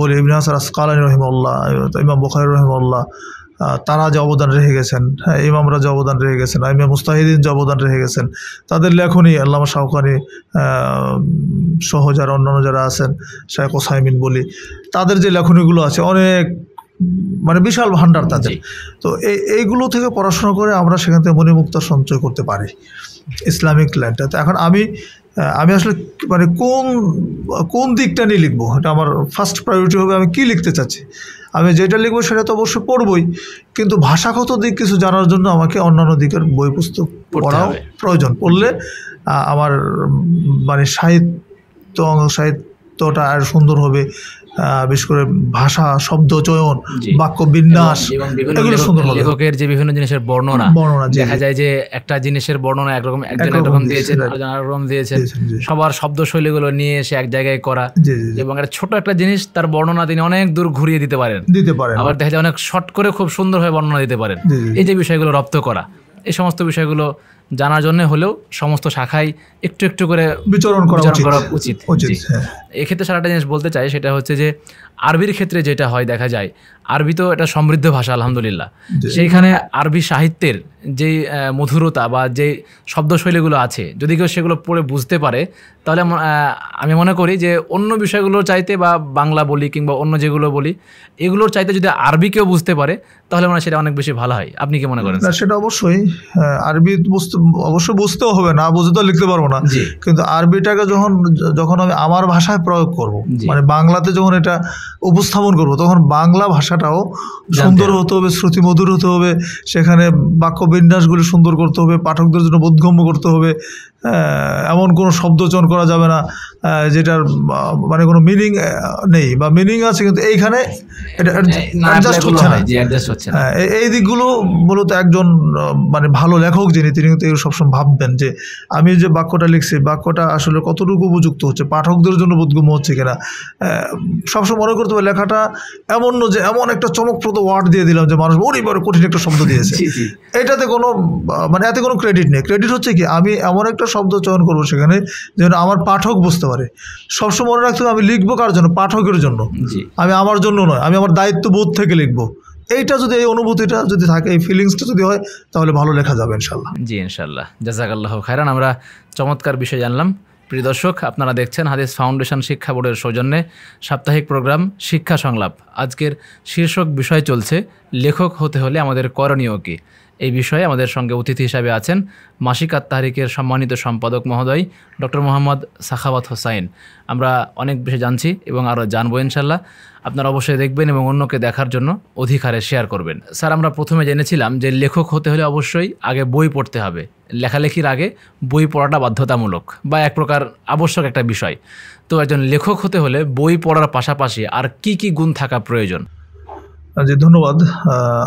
বলি ইবনে হাজার আসকালানী রাহিমাহুল্লাহ, ইমাম বুখারী রাহিমাহুল্লাহ, তারা যে অবদান রেখে গেছেন, ইমামরা যে অবদান রেখে গেছেন, ইমাম মুস্তাহিদিন যে অবদান রেখে গেছেন, তাদের লেখনী, আল্লামা শাওকানি সহ যারা অন্যান্য যারা আছেন, শাইখ ওসাইমিন বলি, তাদের যে লেখনীগুলো আছে অনেক মানে বিশাল ভাণ্ডার তাদের। তো এইগুলো থেকে পড়াশোনা করে আমরা সেখান থেকে মণিমুক্তা সঞ্চয় করতে পারি ইসলামিক লাইনটা। তো এখন আমি আসলে মানে কোন দিকটা নিয়ে লিখবো, এটা আমার ফার্স্ট প্রায়োরিটি হবে। আমি কি লিখতে চাচ্ছি, আমি যেটা লিখবো সেটা তো অবশ্যই পড়বই, কিন্তু ভাষাগত দিক কিছু জানার জন্য আমাকে অন্যান্য দিকের বই পুস্তক পড়াও প্রয়োজন। পড়লে আমার মানে সাহিত্যটা আর সুন্দর হবে, বিশেষ করে ভাষা, শব্দ চয়ন, বাক্য বিন্যাস, এগুলো সুন্দর হবে। লেখকের যে বিভিন্ন জিনিসের বর্ণনা দেখা যায় যে একটা জিনিসের বর্ণনা একরকম, একজন একরকম দিয়েছেন, একরকম দিয়েছেন, সবার শব্দ শৈলীগুলো নিয়ে এসে এক জায়গায় করা, এবং একটা ছোট একটা জিনিস তার বর্ণনা তিনি অনেক দূর ঘুরিয়ে দিতে পারেন। আবার দেখা যায় অনেক শর্ট করে খুব সুন্দরভাবে বর্ণনা দিতে পারেন। এই যে বিষয়গুলো রপ্ত করা, এই সমস্ত বিষয়গুলো জানার জন্য হলেও সমস্ত শাখায় একটু একটু করে বিচরণ করা উচিত। এক্ষেত্রে সারা একটা জিনিস বলতে চাই, সেটা হচ্ছে যে আরবির ক্ষেত্রে যেটা হয় দেখা যায়, আরবি তো একটা সমৃদ্ধ ভাষা আলহামদুলিল্লাহ, সেইখানে আরবি সাহিত্যের যে মধুরতা বা যে শব্দশৈলীগুলো আছে, যদি কেউ সেগুলো পড়ে বুঝতে পারে, তাহলে আমি মনে করি যে অন্য বিষয়গুলোর চাইতে, বা বাংলা বলি কিংবা অন্য যেগুলো বলি, এগুলোর চাইতে যদি আরবি কেউ বুঝতে পারে তাহলে মনে হয় সেটা অনেক বেশি ভালো হয়। আপনি কি মনে করেন? সেটা অবশ্যই, আরবি অবশ্যই বুঝতেও হবে, না বুঝে তো লিখতে পারবো না, কিন্তু আরবিটাকে যখন আমি আমার ভাষায় প্রয়োগ করব, মানে বাংলাতে যখন এটা উপস্থাপন করব, তখন বাংলা ভাষাটাও সুন্দর হতে হবে, শ্রুতিমধুর হতে হবে, সেখানে বাক্য বিন্যাসগুলি সুন্দর করতে হবে, পাঠকদের জন্য বোধগম্য করতে হবে, এমন কোনো শব্দ চয়ন করা যাবে না যেটার মানে কোনো মিনিং নেই, বা মিনিং আছে কিন্তু এইখানে এটা অ্যাডজাস্ট হচ্ছে না। এই দিকগুলো মূলত একজন মানে ভালো লেখক যিনি, তিনি কিন্তু সবসময় ভাববেন যে আমি যে বাক্যটা লিখছি, বাক্যটা আসলে কতটুকু উপযুক্ত হচ্ছে, পাঠকদের জন্য বোধগম্য হচ্ছে কিনা। সবসময় মনে করতে হবে লেখাটা এমন না যে এমন একটা চমকপ্রদ ওয়ার্ড দিয়ে দিলাম যে মানুষ ওরই বড় কঠিন একটা শব্দ দিয়েছে, এটাতে কোনো মানে এতে কোনো ক্রেডিট নেই। ক্রেডিট হচ্ছে কি আমি এমন একটা শব্দ চয়ন করবো সেখানে যেন আমার পাঠক বুঝতে পারে। সবসময় মনে রাখতে হবে আমি লিখবো কার জন্য, পাঠকের জন্য, আমি আমার জন্য নয়, আমি আমার দায়িত্ববোধ থেকে লিখবো। এইটা যদি, এই অনুভূতিটা যদি থাকে, এই ফিলিংসটা যদি হয়, তাহলে ভালো লেখা যাবে ইনশাল্লাহ। জি ইনশাল্লাহ, জাযাকাল্লাহ খায়রান। আমরা চমৎকার বিষয় জানলাম। প্রিয় দর্শক, আপনারা দেখছেন হাদিস ফাউন্ডেশন শিক্ষা বোর্ডের সৌজন্যে সাপ্তাহিক প্রোগ্রাম শিক্ষা সংলাপ। আজকের শীর্ষক বিষয় চলছে লেখক হতে হলে আমাদের করণীয় কী। এই বিষয়ে আমাদের সঙ্গে অতিথি হিসাবে আছেন মাসিক আত-তাহরিকের সম্মানিত সম্পাদক মহোদয় ডক্টর মোহাম্মদ সাখাওয়াত হোসাইন। আমরা অনেক বিষয় জানছি এবং আরও জানবো ইনশাল্লাহ। আপনারা অবশ্যই দেখবেন এবং অন্যকে দেখার জন্য অধিকারে শেয়ার করবেন। স্যার, আমরা প্রথমে জেনেছিলাম যে লেখক হতে হলে অবশ্যই আগে বই পড়তে হবে। লেখালেখির আগে বই পড়াটা বাধ্যতামূলক বা এক প্রকার আবশ্যক একটা বিষয়। তো একজন লেখক হতে হলে বই পড়ার পাশাপাশি আর কি কি গুণ থাকা প্রয়োজন? জি ধন্যবাদ।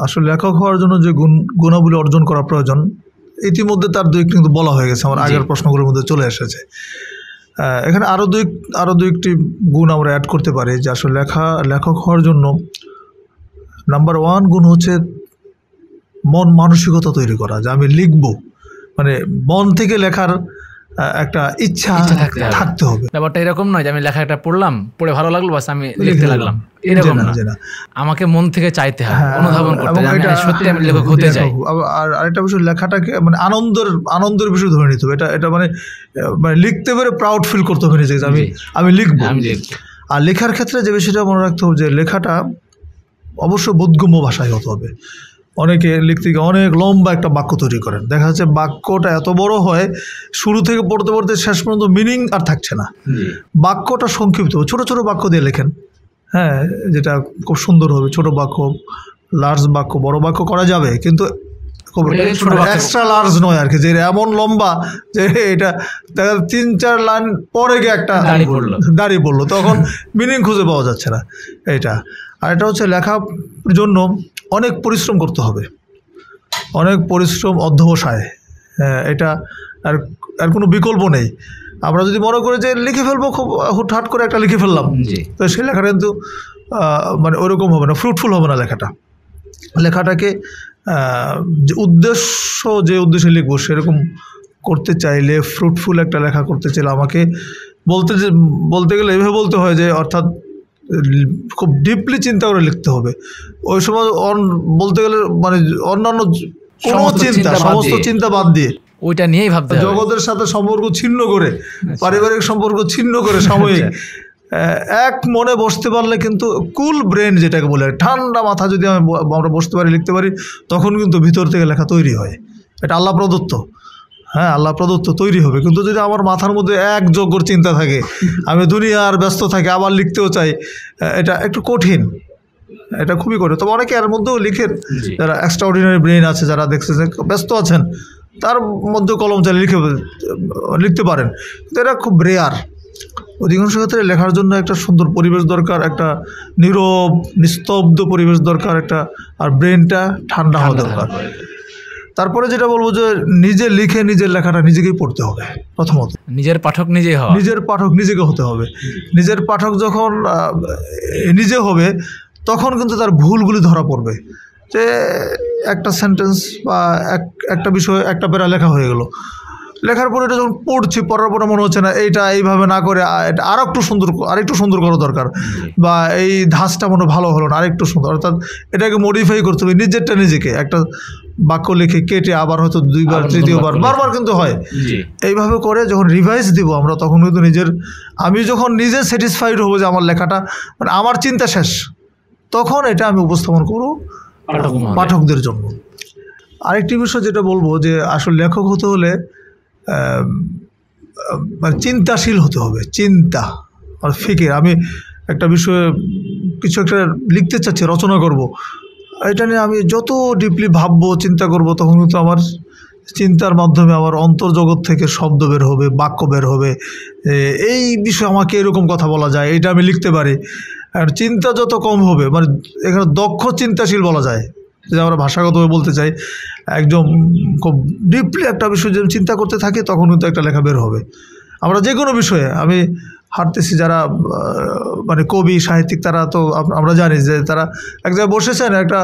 আসলে লেখক হওয়ার জন্য যে গুণাবলী অর্জন করা প্রয়োজন, ইতিমধ্যে তার দুই কিন্তু বলা হয়ে গেছে, আমার আগের প্রশ্নগুলোর মধ্যে চলে এসেছে। এখানে আরও দুই একটি গুণ আমরা অ্যাড করতে পারি যে আসলে লেখক হওয়ার জন্য নাম্বার 1 গুণ হচ্ছে মন মানসিকতা তৈরি করা, যে আমি লিখব, মানে মন থেকে লেখার একটা ইচ্ছা থাকতে হবে। ব্যাপারটা এরকম নয় যে আমি লেখা একটা পড়লাম, পড়ে ভালো লাগলো, বাস আমি লিখতে লাগলাম, এরকম না। আমাকে মন থেকে চাইতে হবে, অনুধাবন করতে হবে, সত্যি আমি লেখক হতে চাই। আর আরেকটা বিষয়, লেখাটাকে মানে আনন্দের বিষয় ধরে নিতে হবে। এটা মানে লিখতে পেরে প্রাউড ফিল করতে হবে নিজেকে, আমি লিখবো। আর লেখার ক্ষেত্রে যে বিষয়টা মনে রাখতে হবে যে লেখাটা অবশ্যই বোধগম্য ভাষায় হতে হবে। অনেকে লিখতে গিয়ে অনেক লম্বা একটা বাক্য তৈরি করেন, দেখা যাচ্ছে বাক্যটা এত বড় হয়, শুরু থেকে পড়তে পড়তে শেষ পর্যন্ত মিনিং আর থাকছে না। বাক্যটা সংক্ষিপ্ত, ছোট ছোট বাক্য দিয়ে লেখেন, হ্যাঁ, যেটা খুব সুন্দর হবে। ছোট বাক্য, লার্জ বাক্য, বড় বাক্য করা যাবে, কিন্তু এক্সট্রা লার্জ নয় আর কি, যে এমন লম্বা যে এটা দেখা 3-4 লাইন পরে গিয়ে একটা দাঁড়িয়ে পড়লো, তখন মিনিং খুঁজে পাওয়া যাচ্ছে না এইটা। আর এটা হচ্ছে লেখার জন্য অনেক পরিশ্রম করতে হবে, অনেক পরিশ্রম, অধ্যবসায়। এটা আর কোনো বিকল্প নেই। আমরা যদি মনে করি যে লিখে ফেলবো, খুব হুটহাট করে একটা লিখে ফেললাম, তো সেই লেখাটা কিন্তু মানে ওরকম হবে না, ফ্রুটফুল হবে না লেখাটা। লেখাটাকে যে উদ্দেশ্যে লিখবো সেরকম করতে চাইলে, ফ্রুটফুল একটা লেখা করতে চাইলে আমাকে বলতে গেলে এভাবে বলতে হয় যে, অর্থাৎ খুব ডিপলি চিন্তা করে লিখতে হবে। ওই সময় বলতে গেলে মানে অন্যান্য সমস্ত চিন্তা বাদ দিয়ে ওইটা নিয়েই ভাবতে হবে, জগতের সাথে সম্পর্ক ছিন্ন করে, পারিবারিক সম্পর্ক ছিন্ন করে, সাময়িক এক মনে বসতে পারলে কিন্তু কুল ব্রেন যেটাকে বলে, ঠান্ডা মাথা যদি আমরা বসতে পারি, লিখতে পারি, তখন কিন্তু ভিতর থেকে লেখা তৈরি হয়। এটা আল্লাহ প্রদত্ত, হ্যাঁ, আল্লাহ প্রদত্ত তৈরি হবে। কিন্তু যদি আমার মাথার মধ্যে এক যজ্ঞর চিন্তা থাকে, আমি দুনিয়ার ব্যস্ত থাকি, আবার লিখতেও চাই, এটা একটু কঠিন, এটা খুবই কঠিন। তবে অনেকে এর মধ্যেও লিখেন, যারা এক্সট্রাঅর্ডিনারি ব্রেন আছে, যারা দেখছে যে ব্যস্ত আছেন, তার মধ্যে কলম চালিয়ে লিখতে পারেন, কিন্তু এটা খুব রেয়ার। অধিকাংশ ক্ষেত্রে লেখার জন্য একটা সুন্দর পরিবেশ দরকার, একটা নীরব নিস্তব্ধ পরিবেশ দরকার, একটা আর ব্রেনটা ঠান্ডা হওয়া দরকার। তারপরে যেটা বলবো যে নিজে লিখে নিজের লেখাটা নিজেকেই পড়তে হবে। প্রথমত নিজের পাঠক নিজেকে হতে হবে। নিজের পাঠক যখন নিজে হবে, তখন কিন্তু তার ভুলগুলি ধরা পড়বে। যে একটা সেন্টেন্স বা একটা বিষয়, একটা প্যারা লেখা হয়ে গেল, লেখার পরে এটা যখন পড়ার পরে মনে হচ্ছে না, এইটা এইভাবে না করে এটা আরেকটু সুন্দর করা দরকার, বা এই ধাঁচটা মনে ভালো হলো না, আরেকটু সুন্দর, অর্থাৎ এটাকে মডিফাই করতে হবে। নিজেরটা নিজেকে একটা বাক্য লিখে কেটে আবার হয়তো 2বার 3য়বার বারবার কিন্তু হয়, এইভাবে করে যখন রিভাইজ দিব আমরা, তখন কিন্তু আমি যখন নিজে স্যাটিসফাইড হবো যে আমার লেখাটা মানে আমার চিন্তা শেষ, তখন এটা আমি উপস্থাপন করব পাঠকদের জন্য। আরেকটি বিষয় যেটা বলবো যে আসলে লেখক হতে হলে মানে চিন্তাশীল হতে হবে। চিন্তা আর ফিকির, আমি একটা বিষয়ে কিছু একটা লিখতে চাচ্ছি, রচনা করব, এটা নিয়ে আমি যত ডিপলি ভাববো, চিন্তা করব, তখন কিন্তু আমার চিন্তার মাধ্যমে আমার অন্তর্জগৎ থেকে শব্দ বের হবে, বাক্য বের হবে, এই বিষয়ে আমাকে এরকম কথা বলা যায়, এটা আমি লিখতে পারি। আর চিন্তা যত কম হবে, মানে এখানে দক্ষ চিন্তাশীল বলা যায়, যে আমরা ভাষাগতভাবে বলতে চাই, একদম খুব ডিপলি একটা বিষয় যদি চিন্তা করতে থাকি তখন কিন্তু একটা লেখা বের হবে। আমরা যে কোনো বিষয়ে, আমি হাঁটতেছি, যারা মানে কবি সাহিত্যিক তারা তো আমরা জানি যে তারা এক জায়গায় বসেছেন, একটা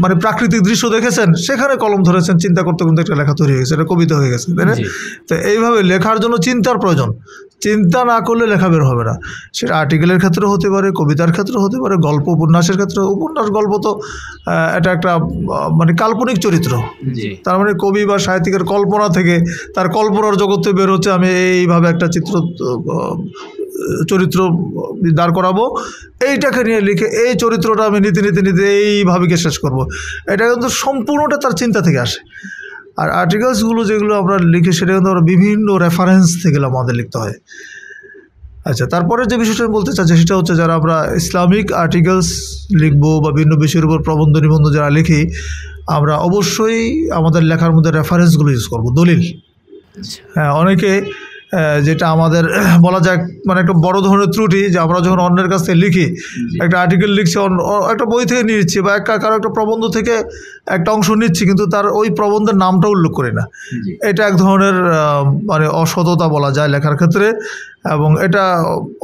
মানে প্রাকৃতিক দৃশ্য দেখেছেন, সেখানে কলম ধরেছেন, চিন্তা করতে কিন্তু একটা লেখা তৈরি হয়ে গেছে, এটা কবিতা হয়ে গেছে, তাই না? তো এইভাবে লেখার জন্য চিন্তার প্রয়োজন, চিন্তা না করলে লেখা বের হবে না। সেটা আর্টিকেলের ক্ষেত্রে হতে পারে, কবিতার ক্ষেত্রে হতে পারে, গল্প উপন্যাসের ক্ষেত্রে। উপন্যাস গল্প তো এটা একটা মানে কাল্পনিক চরিত্র, তার মানে কবি বা সাহিত্যিকের কল্পনা থেকে, তার কল্পনার জগতে বের হচ্ছে আমি এইভাবে একটা চরিত্র দাঁড় করাবো, এইটাকে নিয়ে লিখে এই চরিত্রটা আমি নিতে নিতে নিতে এইভাবে শেষ করব। এটা কিন্তু সম্পূর্ণটা তার চিন্তা থেকে আসে। আর আর্টিকেলসগুলো যেগুলো আমরা লিখি সেটা কিন্তু আমরা বিভিন্ন রেফারেন্স থেকে আমাদের লিখতে হয়। আচ্ছা, তারপরে যে বিষয়টা আমি বলতে চাচ্ছি সেটা হচ্ছে, যারা আমরা ইসলামিক আর্টিকেলস লিখবো বা বিভিন্ন বিষয়ের উপর প্রবন্ধ নিবন্ধ যারা লিখি, আমরা অবশ্যই আমাদের লেখার মধ্যে রেফারেন্সগুলো ইউজ করব, দলিল। হ্যাঁ, অনেকে যেটা আমাদের বলা যায় মানে একটা বড় ধরনের ত্রুটি, যে আমরা যখন অন্যের কাছ থেকে লিখি, একটা আর্টিকেল লিখছি, একটা বই থেকে নিয়ে নিচ্ছি বা কারো একটা প্রবন্ধ থেকে একটা অংশ নিচ্ছি, কিন্তু তার ওই প্রবন্ধের নামটা উল্লেখ করি না। এটা এক ধরনের মানে অসততা বলা যায় লেখার ক্ষেত্রে, এবং এটা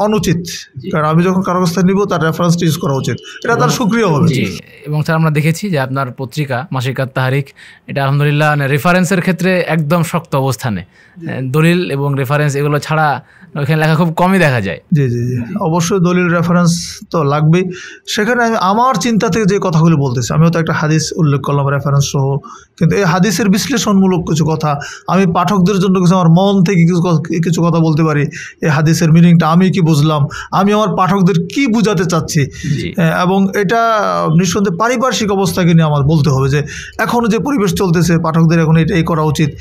অনুচিত। কারণ আমি যখন কারো কাছ থেকে নিব তার রেফারেন্সটা ইউজ করা উচিত, এটা তার সুক্রিয় হবে। এবং স্যার আমরা দেখেছি যে আপনার পত্রিকা মাসিক তাহারিক, এটা আলহামদুলিল্লাহ রেফারেন্সের ক্ষেত্রে একদম শক্ত অবস্থানে। দলিল এবং রেফারেন্স এগুলো ছাড়া ওইখানে লেখা খুব কমই দেখা যায়। জি জি জি, অবশ্যই দলিল রেফারেন্স তো লাগবেই। সেখানে আমি আমার চিন্তা থেকে যে কথাগুলো বলতেছি, আমি হয়তো একটা হাদিস উল্লেখ করলাম রেফারেন্স সহ, কিন্তু এই হাদিসের বিশ্লেষণমূলক কিছু কথা আমি পাঠকদের জন্য কিছু আমার মন থেকে কিছু কথা বলতে পারি। এই হাদিসের মিনিংটা আমি কি বুঝলাম, আমি আমার পাঠকদের কি বুঝাতে চাচ্ছি, এবং এটা নিঃসন্দেহে পারিপার্শ্বিক অবস্থাকে নিয়ে আমার বলতে হবে, যে এখন যে পরিবেশ চলতেছে পাঠকদের এখন এটাই করা উচিত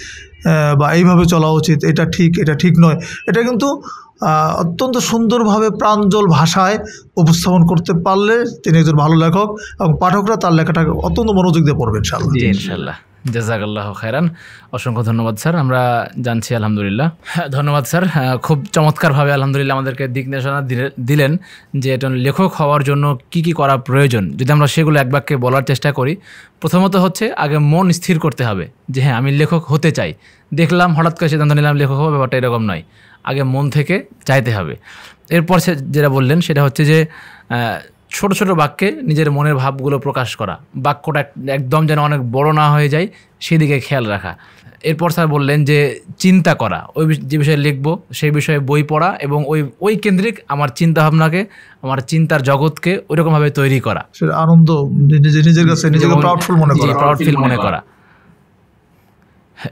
বা এইভাবে চলা উচিত, এটা ঠিক, এটা ঠিক নয়। এটা কিন্তু অত্যন্ত সুন্দরভাবে প্রাঞ্জল ভাষায় উপস্থাপন করতে পারলে তিনি একজন ভালো লেখক, এবং পাঠকরা তার লেখাটাকে অত্যন্ত মনোযোগ দিয়ে পড়বে ইনশাআল্লাহ। জি ইনশাআল্লাহ, জাযাকাল্লাহু খায়রান। অসংখ্য ধন্যবাদ স্যার, আমরা জানছি আলহামদুলিল্লাহ। ধন্যবাদ স্যার, খুব চমৎকারভাবে আলহামদুলিল্লাহ আমাদেরকে দিক নির্দেশনা দিলেন যে একজন লেখক হওয়ার জন্য কি কি করা প্রয়োজন। যদি আমরা সেগুলো এক বাক্যে বলার চেষ্টা করি, প্রথমত হচ্ছে আগে মন স্থির করতে হবে যে হ্যাঁ আমি লেখক হতে চাই। দেখলাম হঠাৎ করে সিদ্ধান্ত নিলাম লেখক হবো, ব্যাপারটা এরকম নয়, আগে মন থেকে চাইতে হবে। এরপর সে যেটা বললেন সেটা হচ্ছে যে ছোট ছোট বাক্যে নিজের মনের ভাবগুলো প্রকাশ করা, বাক্যটা একদম যেন অনেক বড় না হয়ে যায় সেদিকে খেয়াল রাখা। এরপর স্যার বললেন যে চিন্তা করা, ওই যে বিষয়ে লিখবো সেই বিষয়ে বই পড়া, এবং ওই কেন্দ্রিক আমার চিন্তা ভাবনাকে, আমার চিন্তার জগৎকে ওইরকমভাবে তৈরি করা, আনন্দ নিজের কাছে নিজেকে প্রাউডফুল মনে করা।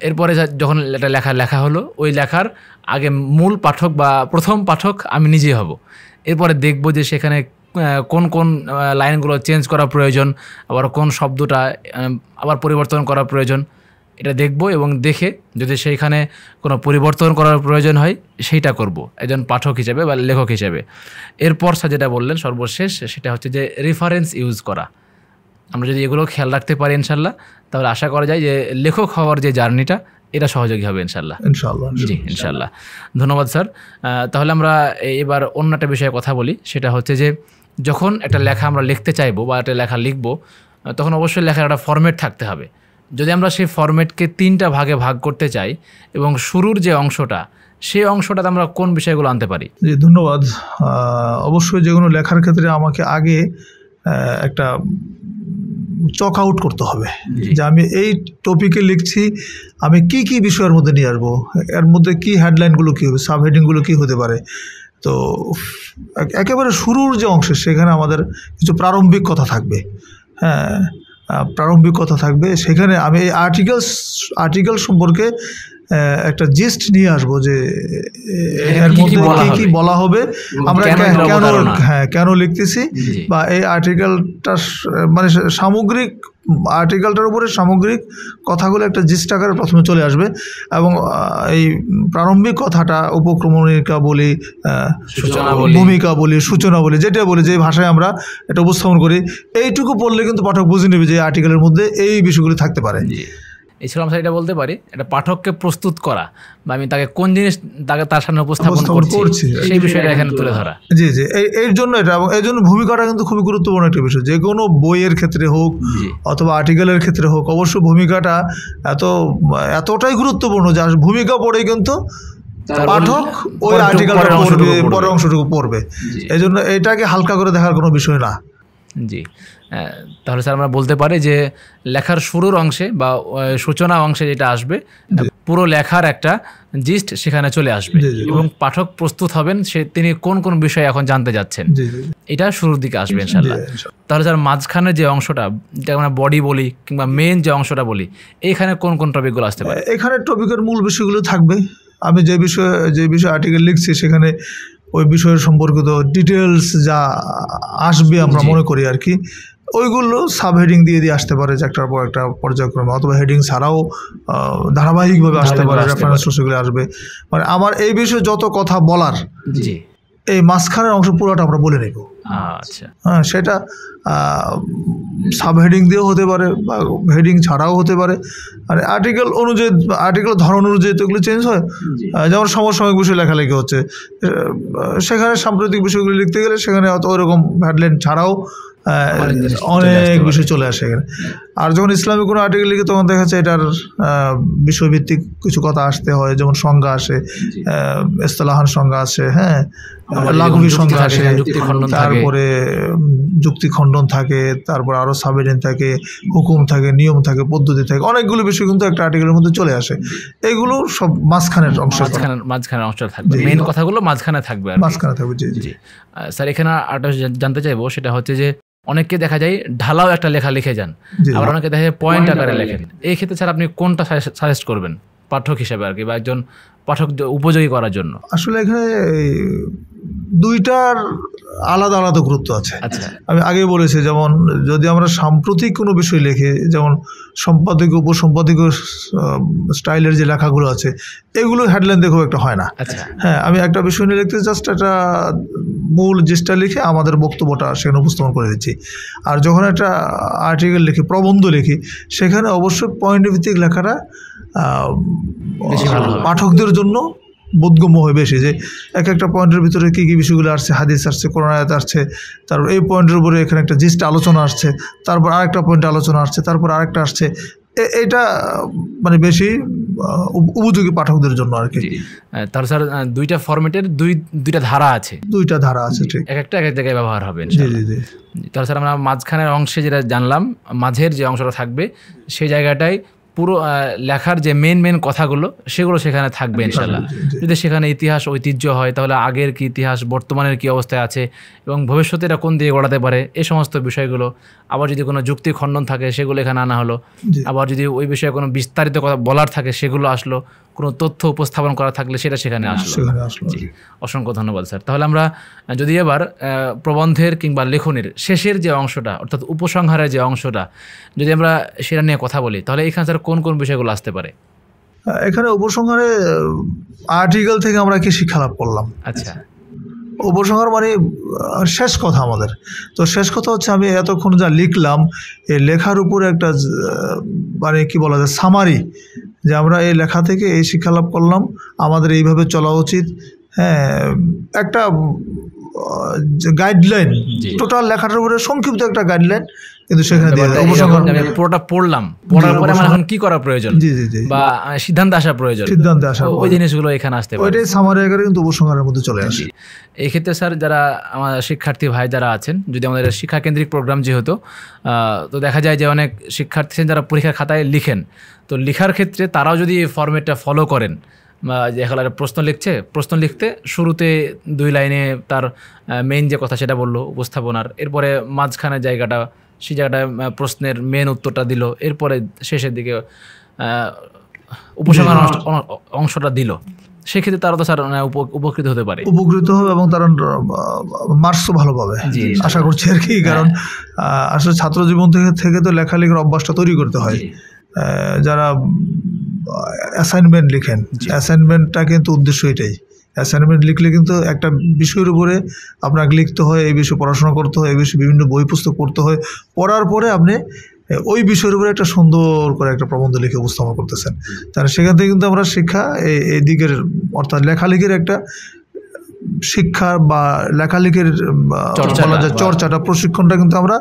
এরপরে যখন একটা লেখা হলো, ওই লেখার আগে মূল পাঠক বা প্রথম পাঠক আমি নিজেই হব। এরপরে দেখব যে সেখানে কোন কোন লাইনগুলো চেঞ্জ করা প্রয়োজন, আবার কোন শব্দটা আবার পরিবর্তন করা প্রয়োজন, এটা দেখব, এবং দেখে যদি সেইখানে কোনো পরিবর্তন করার প্রয়োজন হয় সেইটা করব একজন পাঠক হিসেবে বা লেখক হিসেবে। এরপর স্যার যেটা বললেন সর্বশেষ, সেটা হচ্ছে যে রেফারেন্স ইউজ করা। আমরা যদি এগুলো খেয়াল রাখতে পারি ইনশাল্লাহ, তাহলে আশা করা যায় যে লেখক হওয়ার যে জার্নিটা এটা সহযোগী হবে ইনশাল্লাহ। জি ইনশাল্লাহ, ধন্যবাদ স্যার। তাহলে আমরা এবার অন্য একটা বিষয়ে কথা বলি, সেটা হচ্ছে যে যখন একটা লেখা আমরা লিখতে চাইবো বা একটা লেখা লিখবো, তখন অবশ্যই লেখার একটা ফরম্যাট থাকতে হবে। যদি আমরা সেই ফরম্যাটকে 3টা ভাগে ভাগ করতে চাই, এবং শুরুর যে অংশটা, সেই অংশটাতে আমরা কোন বিষয়গুলো আনতে পারি? জি ধন্যবাদ। অবশ্যই যে কোনো লেখার ক্ষেত্রে আমাকে আগে একটা চক আউট করতে হবে যে আমি এই টপিকে লিখছি, আমি কি কি বিষয়ের মধ্যে নিয়ে আসবো, এর মধ্যে কি হেডলাইনগুলো কী হবে, সাব হেডিংগুলো কী হতে পারে। তো একেবারে শুরুর যে অংশ সেখানে আমাদের কিছু প্রারম্ভিক কথা থাকবে। হ্যাঁ, প্রারম্ভিক কথা থাকবে। সেখানে আমি এই আর্টিকেল সম্পর্কে একটা জিস্ট নিয়ে আসবো যে এর মধ্যে কী কী বলা হবে, আমরা কেন লিখতেছি, বা এই আর্টিকেলটা মানে সামগ্রিক আর্টিকেলটার উপরে সামগ্রিক কথাগুলো একটা জিস্ট আকারে প্রথমে চলে আসবে। এবং এই প্রারম্ভিক কথাটা উপক্রমণিকা বলি, ভূমিকা বলি, সূচনা বলি, যেটা বলি, যে ভাষায় আমরা এটা উপস্থাপন করি, এইটুকু পড়লে কিন্তু পাঠক বুঝে নেবে যে আর্টিকেলের মধ্যে এই বিষয়গুলি থাকতে পারে। এছাড়া আমরা এটা বলতে পারি এটা পাঠককে প্রস্তুত করা, বা আমি তাকে কোন জিনিস তার সামনে উপস্থাপন করছি সেই বিষয়টা এখানে তুলে ধরা। জি জি, এর জন্য এটা, এবং এর জন্য ভূমিকাটা কিন্তু খুবই গুরুত্বপূর্ণ একটা বিষয়। যে কোনো বইয়ের ক্ষেত্রে হোক অথবা আর্টিকেলের ক্ষেত্রে হোক, অবশ্যই ভূমিকাটা এতটাই গুরুত্বপূর্ণ যে ভূমিকা পড়েই কিন্তু পাঠক ওই আর্টিকেলটা পড়বে, পরের অংশটুকু পড়বে। এই জন্য এটাকে হালকা করে দেখার কোনো বিষয় না। জি, তাহলে স্যার আমরা বলতে পারি যে লেখার শুরুর অংশে বা সূচনা অংশে যেটা আসবে, পুরো লেখার একটা জিস্ট সেখানে চলে আসবে এবং পাঠক প্রস্তুত হবেন তিনি কোন কোন বিষয় এখন জানতে যাচ্ছেন, এটা শুরুর দিকে আসবে ইনশাআল্লাহ। তাহলে স্যার মাঝখানে যে অংশটা, যেটা আমরা বডি বলি কিংবা মেন যে অংশটা বলি, এইখানে কোন কোন টপিকগুলো আসতে পারে? এখানে টপিকের মূল বিষয়গুলো থাকবে। আমি যে বিষয়ে আর্টিকেল লিখছি সেখানে ওই বিষয়ের সম্পর্কিত ডিটেলস যা আসবে আমরা মনে করি আর কি, ওইগুলো সাব হেডিং দিয়ে আসতে পারে, যে একটার পর একটা পর্যায়ক্রমে, অথবা হেডিং ছাড়াও ধারাবাহিকভাবে আসতে পারে, রেফারেন্স সোর্সগুলো আসবে। মানে আমার এই বিষয়ে যত কথা বলার, এই মাঝখানের অংশ পুরোটা আমরা বলে নেব। আচ্ছা, হ্যাঁ, সেটা সাব হেডিং দিয়েও হতে পারে বা হেডিং ছাড়াও হতে পারে। আর আর্টিকেল অনুযায়ী, আর্টিকেল ধরন অনুযায়ী তো এগুলো চেঞ্জ হয়। যেমন সমসাময়িক বিষয় লেখালেখি হচ্ছে, সেখানে সাম্প্রতিক বিষয়গুলো লিখতে গেলে সেখানে অত ওইরকম হেডলাইন ছাড়াও অনেক বিষয় চলে আসে এখানে। আর যখন ইসলামিক কোনো আর্টিকেল লিখে তখন দেখা যাচ্ছে এটার বিষয়ভিত্তিক কিছু কথা আসতে হয়, যেমন সংজ্ঞা আসে, ইসতিলাহান সংজ্ঞা আসে, হ্যাঁ, লাঘবী সংজ্ঞা আসে, তারপরে যুক্তি খণ্ডন থাকে, তারপর আরো সাবহেডিং থাকে, হুকুম থাকে, নিয়ম থাকে, পদ্ধতি থাকে, অনেকগুলো বিষয় কিন্তু একটা আর্টিকেলের মধ্যে চলে আসে। এগুলো সব মাঝখানের অংশ, মাঝখানের অংশ থাকবে, মেইন কথাগুলো মাঝখানে থাকবে, মাঝখানে থাকবে। জি জি স্যার, এখানে আরেকটা জানতে চাইবো, সেটা হচ্ছে যে অনেককে দেখা যায় ঢালাও একটা লেখা লিখে যান, আবার অনেকে দেখা যায় পয়েন্ট আকারে লেখেন। এই ক্ষেত্রে স্যার আপনি কোনটা সাজেস্ট করবেন পাঠক হিসেবে আর কি, বা একজন পাঠক উপযোগী করার জন্য? আসলে এখানে দুইটার আলাদা আলাদা গুরুত্ব আছে। আচ্ছা, আমি আগে বলেছি, যেমন যদি আমরা সাম্প্রতিক কোনো বিষয় লিখে, যেমন সম্পাদকীয় উপসম্পাদকীয় স্টাইলের যে লেখাগুলো আছে, এগুলো হেডলাইন দিয়ে খুব একটা হয় না। হ্যাঁ, আমি একটা বিষয় নিয়ে লিখতে জাস্ট একটা মূল জিনিসটা লিখে আমাদের বক্তব্যটা সেখানে উপস্থাপন করে দিচ্ছি। আর যখন একটা আর্টিকেল লিখি, প্রবন্ধ লিখি, সেখানে অবশ্যই পয়েন্ট ভিত্তিক লেখাটা পাঠকদের জন্য বোধগম্য হয় বেশি, যে এক একটা পয়েন্টের ভিতরে কী কী বিষয়গুলো আসছে, হাদিস আসছে, কোরআন আয়াত আসছে, তারপর এই পয়েন্টের উপরে এখানে একটা জিস্ট আলোচনা আসছে, তারপর আরেকটা পয়েন্টে আলোচনা আসছে, তারপর আরেকটা আসছে। এটা মানে বেশি উপযোগী পাঠকদের জন্য আর কি। তাহলে স্যার দুইটা ফরম্যাটের দুইটা ধারা আছে, ঠিক, এক একটা এক এক জায়গায় ব্যবহার হবে। জি জি জি। তাহলে স্যার আমরা মাঝখানের অংশে যেটা জানলাম, মাঝের যে অংশটা থাকবে সেই জায়গাটায় পুরো লেখার যে মেন কথাগুলো সেগুলো সেখানে থাকবে ইনশাল্লাহ। যদি সেখানে ইতিহাস ঐতিহ্য হয়, তাহলে আগের কি ইতিহাস, বর্তমানের কি অবস্থায় আছে এবং ভবিষ্যতে এটা কোন দিকে গড়াতে পারে, এই সমস্ত বিষয়গুলো। আবার যদি কোনো যুক্তি খণ্ডন থাকে সেগুলো এখানে আনা হলো, আবার যদি ওই বিষয়ে কোনো বিস্তারিত কথা বলার থাকে সেগুলো আসলো, কোনো তথ্য উপস্থাপন করা থাকলে সেটা সেখানে আসলো। জি, অসংখ্য ধন্যবাদ স্যার। তাহলে আমরা যদি এবার প্রবন্ধের কিংবা লেখনের শেষের যে অংশটা, অর্থাৎ উপসংহারের যে অংশটা, যদি আমরা সেটা নিয়ে কথা বলি, তাহলে এখানে স্যার কোন কোন বিষয়গুলো আসতে পারে? এখানে উপসংহারে আর্টিকেল থেকে আমরা কি শিক্ষা লাভ করলাম। আচ্ছা, উপসংহার মানে শেষ কথা আমাদের। তো শেষ কথা হচ্ছে আমি এতক্ষণ যা লিখলাম, এই লেখার উপরে একটা মানে কি বলা যায়, সামারি, যে আমরা এই লেখা থেকে এই শিক্ষা লাভ করলাম, আমাদের এইভাবে চলা উচিত। হ্যাঁ, একটা গাইডলাইন, টোটাল লেখাটার উপরে সংক্ষিপ্ত একটা গাইডলাইন কিন্তু সেখানে দিয়ে দেয়। পুরোটা পড়লাম, পড়ার পরে আমার এখন কি করা প্রয়োজন, জি জি জি, বা সিদ্ধান্তে আসা প্রয়োজন, ওই জিনিসগুলো এখানে আসতে পারে। ওইটাই সামারি আকারে কিন্তু উপসংহারের মধ্যে চলে আসে। এই ক্ষেত্রে স্যার যারা আমাদের শিক্ষার্থী ভাই যারা আছেন, যদি আমাদের শিক্ষাকেন্দ্রিক প্রোগ্রাম যেহেতু, তো দেখা যায় যে অনেক শিক্ষার্থী যারা পরীক্ষার খাতায় লিখেন, তো লেখার ক্ষেত্রে তারাও যদি ফরম্যাটটা ফলো করেন, বা যে এখন প্রশ্ন লিখতে শুরুতে 2 লাইনে তার মেইন যে কথা সেটা বললো উপস্থাপনার, এরপরে মাঝখানে জায়গাটা, সেই জায়গাটায় প্রশ্নের মেন উত্তরটা দিল, এরপরে শেষের দিকে উপসংহার অংশটা দিল, সেক্ষেত্রে তারা তো স্যার উপকৃত হতে পারে, উপকৃত হবে এবং তারা মার্কসও ভালো পাবে আশা করছি আর কি। কারণ আসলে ছাত্র জীবন থেকে তো লেখালেখির অভ্যাসটা তৈরি করতে হয়। যারা অ্যাসাইনমেন্ট লিখেন, অ্যাসাইনমেন্টটা কিন্তু উদ্দেশ্য এটাই। অ্যাসাইনমেন্ট লিখলে কিন্তু একটা বিষয়ের উপরে আপনাকে লিখতে হয়, এই বিষয়ে পড়াশোনা করতে হয়, এই বিষয়ে বিভিন্ন বই পুস্তক পড়তে হয়, পড়ার পরে আপনি ওই বিষয়ের উপরে একটা সুন্দর করে একটা প্রবন্ধ লিখে উপস্থাপন করতেছেন। তাহলে সেখান থেকে কিন্তু আমরা শিক্ষা এই দিকের অর্থাৎ লেখালেখির একটা শিক্ষা বা লেখালেখির চর্চাটা প্রশিক্ষণটা কিন্তু আমরা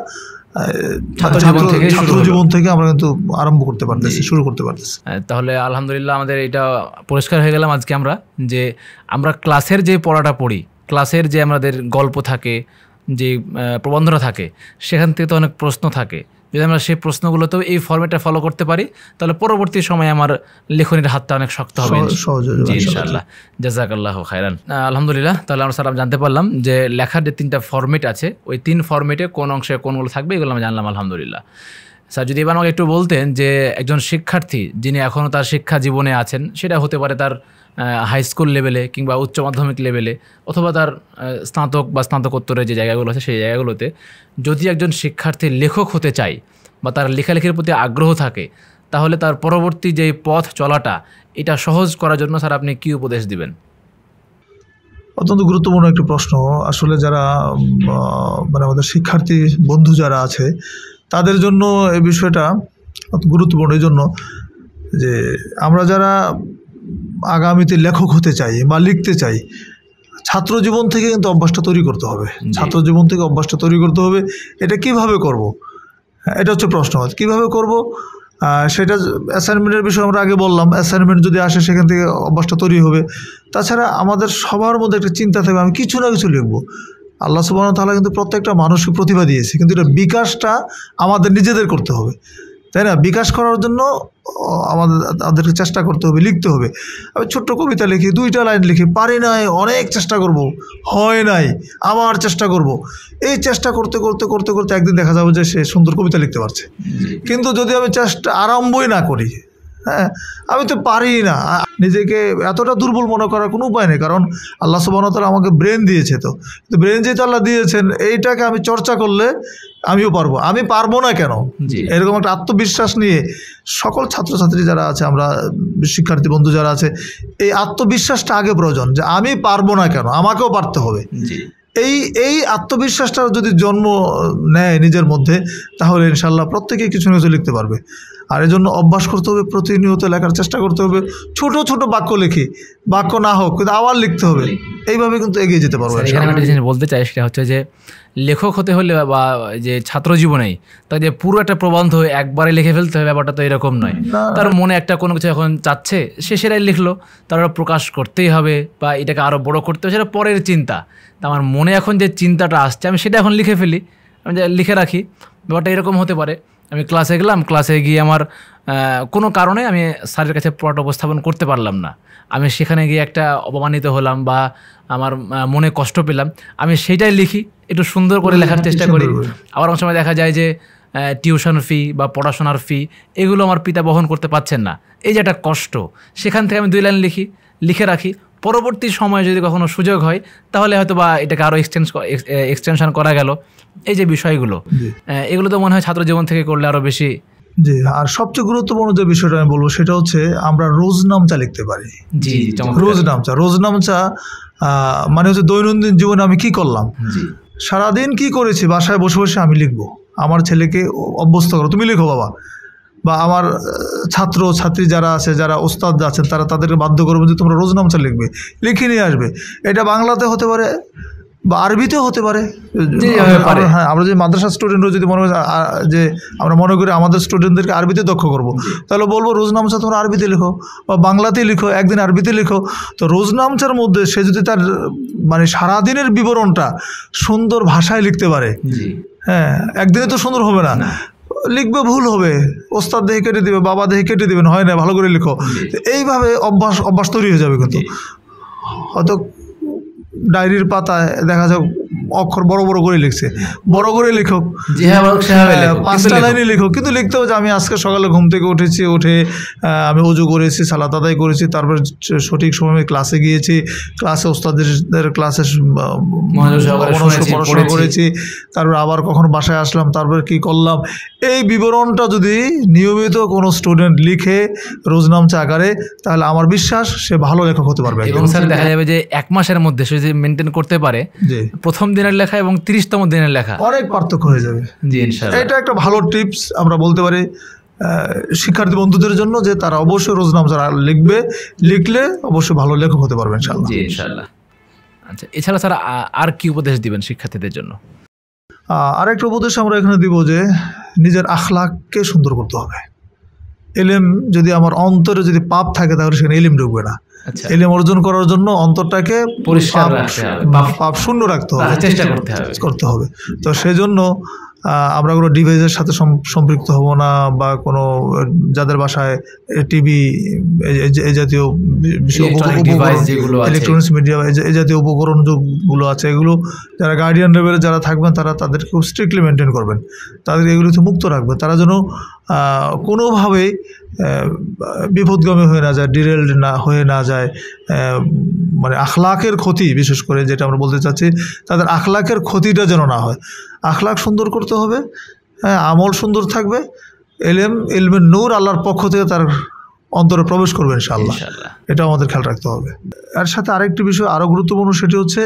ছাত্র জীবন থেকে আমরা কিন্তু আরম্ভ করতে পারতেছি, শুরু করতে পারতেছি। তাহলে আলহামদুলিল্লাহ আমাদের এটা পরিষ্কার হয়ে গেলাম আজকে যে আমরা ক্লাসের যে পড়াটা পড়ি, ক্লাসের যে আমাদের গল্প থাকে, যে প্রবন্ধটা থাকে, সেখান থেকে তো অনেক প্রশ্ন থাকে। যদি আমরা সেই প্রশ্নগুলোতেও এই ফরম্যাটটা ফলো করতে পারি তাহলে পরবর্তী সময়ে আমার লেখনের হাতটা অনেক শক্ত হবে ইনশাআল্লাহ। জাযাকাল্লাহু খায়রান। আলহামদুলিল্লাহ, তাহলে আমরা স্যার জানতে পারলাম যে লেখার যে 3টা ফরম্যাট আছে, ওই 3 ফরম্যাটে কোন অংশে কোনগুলো থাকবে এগুলো আমরা জানলাম আলহামদুলিল্লাহ। স্যার যদি এবার আমাকে একটু বলতেন যে একজন শিক্ষার্থী যিনি এখনও তার শিক্ষা জীবনে আছেন, সেটা হতে পারে তার হাই স্কুল লেভেলে কিংবা উচ্চ মাধ্যমিক লেভেলে অথবা তার স্নাতক বা স্নাতকোত্তরের যে জায়গাগুলো আছে সেই জায়গাগুলোতে, যদি একজন শিক্ষার্থী লেখক হতে চায় বা তার লেখালেখির প্রতি আগ্রহ থাকে, তাহলে তার পরবর্তী যে পথ চলাটা এটা সহজ করার জন্য স্যার আপনি কী উপদেশ দিবেন? অত্যন্ত গুরুত্বপূর্ণ একটি প্রশ্ন। আসলে যারা মানে আমাদের শিক্ষার্থী বন্ধু যারা আছে তাদের জন্য এই বিষয়টা গুরুত্বপূর্ণ। এই জন্য যে আমরা যারা আগামীতে লেখক হতে চাই বা লিখতে চাই, ছাত্র জীবন থেকে কিন্তু অভ্যাসটা তৈরি করতে হবে। ছাত্র জীবন থেকে অভ্যাসটা তৈরি করতে হবে। এটা কিভাবে করব, এটা হচ্ছে প্রশ্ন। কিভাবে করব সেটা অ্যাসাইনমেন্টের বিষয় আমরা আগে বললাম। অ্যাসাইনমেন্ট যদি আসে সেখান থেকে অভ্যাসটা তৈরি হবে। তাছাড়া আমাদের সবার মধ্যে একটা চিন্তা থাকবে আমি কিছু না কিছু লিখবো। আল্লাহ সুবহানাহু ওয়া তাআলা কিন্তু প্রত্যেকটা মানুষকে প্রতিভা দিয়েছে, কিন্তু এটা বিকাশটা আমাদের নিজেদের করতে হবে, তাই না? বিকাশ করার জন্য আমাদেরকে চেষ্টা করতে হবে, লিখতে হবে। আমি ছোট্ট কবিতা লিখি, 2টা লাইন লিখি, পারি নাই, অনেক চেষ্টা করব, হয় নাই, আবার চেষ্টা করব। এই চেষ্টা করতে করতে করতে করতে একদিন দেখা যাবে যে সে সুন্দর কবিতা লিখতে পারছে। কিন্তু যদি আমি চেষ্টা আরম্ভই না করি, হ্যাঁ, আমি তো পারি না, নিজেকে এতটা দুর্বল মনে করার কোনো উপায় নেই। কারণ আল্লাহ সুবহানাহু ওয়া তাআলা আমাকে ব্রেন দিয়েছে, তো ব্রেন যেহেতু আল্লাহ দিয়েছেন, এইটাকে আমি চর্চা করলে আমিও পারবো। আমি পারবো না কেন, এরকম একটা আত্মবিশ্বাস নিয়ে সকল ছাত্রছাত্রী যারা আছে, আমরা শিক্ষার্থী বন্ধু যারা আছে, এই আত্মবিশ্বাসটা আগে প্রয়োজন যে আমি পারবো না কেন, আমাকেও পারতে হবে। এই আত্মবিশ্বাসটা যদি জন্ম নেয় নিজের মধ্যে, তাহলে ইনশাল্লাহ প্রত্যেকেই কিছু না কিছু লিখতে পারবে। আর এই জন্য অভ্যাস করতে হবে, প্রতিনিয়ত লেখার চেষ্টা করতে হবে। ছোট ছোট বাক্য লিখি, বাক্য না হোক কিন্তু আবার লিখতে হবে। এইভাবে কিন্তু এগিয়ে যেতে পারবো। এখানে একটা জিনিস বলতে চাই, সেটা হচ্ছে যে লেখক হতে হলে বা যে ছাত্র জীবনেই তাই যে পুরো একটা প্রবন্ধ একবারে লিখে ফেলতে হবে, ব্যাপারটা তো এরকম নয়। তার মনে একটা কোনো কিছু এখন চাচ্ছে, সে সেটাই লিখলো, তার প্রকাশ করতেই হবে বা এটাকে আরও বড় করতে হবে, সেটা পরের চিন্তা। তা আমার মনে এখন যে চিন্তাটা আসছে আমি সেটা এখন লিখে ফেলি, আমি লিখে রাখি। ব্যাপারটা এরকম হতে পারে, আমি ক্লাসে গেলাম, ক্লাসে গিয়ে আমার কোনো কারণে আমি স্যারের কাছে পড়াটা উপস্থাপন করতে পারলাম না, আমি সেখানে গিয়ে একটা অপমানিত হলাম বা আমার মনে কষ্ট পেলাম, আমি সেইটাই লিখি, একটু সুন্দর করে লেখার চেষ্টা করি। আবার অনেক সময় দেখা যায় যে টিউশন ফি বা পড়াশোনার ফি এগুলো আমার পিতা বহন করতে পারছেন না, এই যে একটা কষ্ট, সেখান থেকে আমি 2 লাইন লিখে রাখি। পরবর্তী সময়ে যদি কখনো সুযোগ হয় তাহলে হয়তো বা এটাকে আরও এক্সটেনশন করা গেল। এই যে বিষয়গুলো, এগুলো তো মনে হয় ছাত্র জীবন থেকে করলে আরও বেশি। জি, আর সবচেয়ে গুরুত্বপূর্ণ যে বিষয়টা আমি বলবো সেটা হচ্ছে আমরা রোজনামচা লিখতে পারি। জি, রোজনামচা মানে হচ্ছে দৈনন্দিন জীবনে আমি কি করলাম, সারাদিন কি করেছি, বাসায় বসে বসে আমি লিখবো। আমার ছেলেকে অভ্যস্ত করো, তুমি লিখো বাবা, বা আমার ছাত্র ছাত্রী যারা আছে, যারা ওস্তাদ আছেন, তাদেরকে বাধ্য করবো যে তোমরা রোজনামচা লিখবে, লিখে নিয়ে আসবে। এটা বাংলাতে হতে পারে বা আরবিতেও হতে পারে। হ্যাঁ, আমরা যে মাদ্রাসা স্টুডেন্টরা যদি মনে হয় যে আমরা মনে করি আমাদের স্টুডেন্টদেরকে আরবিতে দক্ষ করব, তাহলে বলবো রোজনামচা তোমরা আরবিতে লিখো বা বাংলাতেই লিখো, একদিন আরবিতে লিখো। তো রোজনামচার মধ্যে সে যদি তার মানে সারাদিনের বিবরণটা সুন্দর ভাষায় লিখতে পারে, হ্যাঁ, একদিনে তো সুন্দর হবে না, লিখবে ভুল হবে, ওস্তাদ দেখে কেটে দিবে, বাবা দেখে কেটে দিবেন, হয় না, ভালো করে লিখো। এইভাবে অভ্যাস তৈরি হয়ে যাবে। কিন্তু হয়তো ডায়েরির পাতায় দেখা যাক অক্ষর বড় বড় করে লিখছে, বড় করে লিখো, 5টা লাইনে লিখো, কিন্তু লিখতে হবে যে আমি আজকে সকালে ঘুম থেকে উঠে আমি ওযু করেছি, সালাত আদায় করেছি, তারপর সঠিক সময়ে ক্লাসে গিয়েছি, ক্লাসে ওস্তাদের ক্লাসে পড়াশোনা করেছি, তারপর আবার কখন বাসায় আসলাম, তারপর কি করলাম। এই বিবরণটা যদি নিয়মিত কোনো স্টুডেন্ট লিখে রোজনামচা আকারে, তাহলে আমার বিশ্বাস সে ভালো লেখক হতে পারবে। এবং স্যার দেখা যাবে যে 1 মাসের মধ্যে সে যদি মেনটেন করতে পারে, প্রথম দিনের লেখা এবং 30তম দিনের লেখা অনেক পার্থক্য হয়ে যাবে। জি ইনশাআল্লাহ। এটা একটা ভালো টিপস আমরা বলতে পারি শিক্ষার্থী বন্ধুদের জন্য, যে তারা অবশ্যই রোজনামা যারা লিখলে অবশ্যই ভালো লেখক হতে পারবে ইনশাআল্লাহ। জি ইনশাআল্লাহ। আচ্ছা, এছাড়া স্যার আর কি উপদেশ দিবেন শিক্ষার্থীদের জন্য? আরেকটা উপদেশ আমরা এখানে দিব যে নিজের আখলাককে সুন্দর করতে হবে। এলেম যদি আমার অন্তরে যদি পাপ থাকে তাহলে সেখানে এলিম ঢুকবে না। এলিম অর্জন করার জন্য অন্তরটাকে পরিষ্কার পাপ শূন্য রাখতে হবে, চেষ্টা করতে হবে। তো সেজন্য আমরা কোনো ডিভাইসের সাথে সম্পৃক্ত হব না, বা কোনো যাদের বাসায় টিভি এই জাতীয় ইলেকট্রনিক্স মিডিয়া এই জাতীয় উপকরণগুলো আছে, এগুলো যারা গার্ডিয়ান লেভেলে যারা থাকবেন তারা তাদেরকে খুব স্ট্রিক্টলি মেনটেন করবেন, তাদের এগুলোতে মুক্ত রাখবেন, তারা যেন কোনোভাবেই বিপদগামী হয়ে না যায়, ডিরেলড হয়ে না যায়। মানে আখলাকের ক্ষতি, বিশেষ করে যেটা আমরা বলতে চাচ্ছি, তাদের আখলাকের ক্ষতিটা যেন না হয়। আখলাক সুন্দর করতে হবে, হ্যাঁ, আমল সুন্দর থাকবে, ইলমের নূর আল্লাহর পক্ষ থেকে তার অন্তরে প্রবেশ করবে ইনশাআল্লাহ। এটা আমাদের খেয়াল রাখতে হবে। এর সাথে আরেকটি বিষয় আরও গুরুত্বপূর্ণ, সেটি হচ্ছে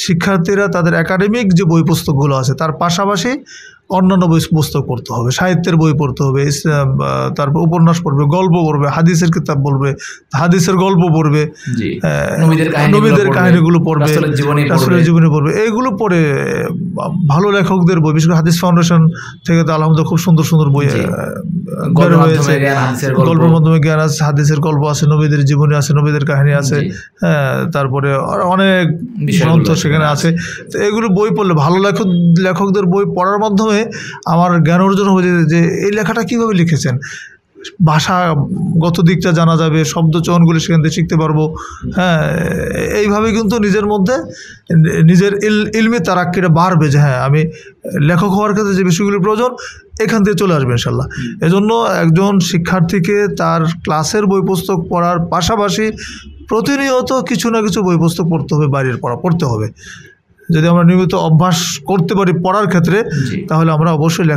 শিক্ষার্থীরা তাদের একাডেমিক যে বই পুস্তকগুলো আছে তার পাশাপাশি অন্যান্য বই পুস্তক পড়তে হবে, সাহিত্যের বই পড়তে হবে, তারপর উপন্যাস পড়বে, গল্প পড়বে, হাদিসের কিতাব পড়বে, হাদিসের গল্প পড়বে, নবীদের কাহিনীগুলো পড়বে, রাসূলের জীবনী পড়বে। এইগুলো পড়ে ভালো লেখকদের বই, বিশেষ করে হাদিস ফাউন্ডেশন থেকে তো আলহামদুলিল্লাহ খুব সুন্দর সুন্দর বই বের হয়েছে। গল্পের মাধ্যমে জ্ঞান আছে, হাদিসের গল্প আছে, নবীদের জীবনী আছে, নবীদের কাহিনী আছে, হ্যাঁ, তারপরে অনেক গ্রন্থ সেখানে আছে। তো এগুলো বই পড়লে, ভালো লেখকদের বই পড়ার মাধ্যমে আমার জ্ঞান অর্জন হবে যে এই লেখাটা কিভাবে লিখেছেন, ভাষাগত দিকটা জানা যাবে, শব্দ চয়নগুলি সেখান থেকে শিখতে পারবো। হ্যাঁ, এইভাবে কিন্তু নিজের মধ্যে নিজের ইলমি তারাক্কিটা বাড়বে, যে হ্যাঁ আমি লেখক হওয়ার ক্ষেত্রে যে বিষয়গুলি প্রয়োজন এখান থেকে চলে আসবে ইনশাল্লাহ। এজন্য একজন শিক্ষার্থীকে তার ক্লাসের বই পুস্তক পড়ার পাশাপাশি প্রতিনিয়ত কিছু না কিছু বই পুস্তক পড়তে হবে, বাইরের পড়তে হবে। যদি আমরা নিয়মিত অভ্যাস করতে পারি পড়ার ক্ষেত্রে, তাহলে আমরা অবশ্যই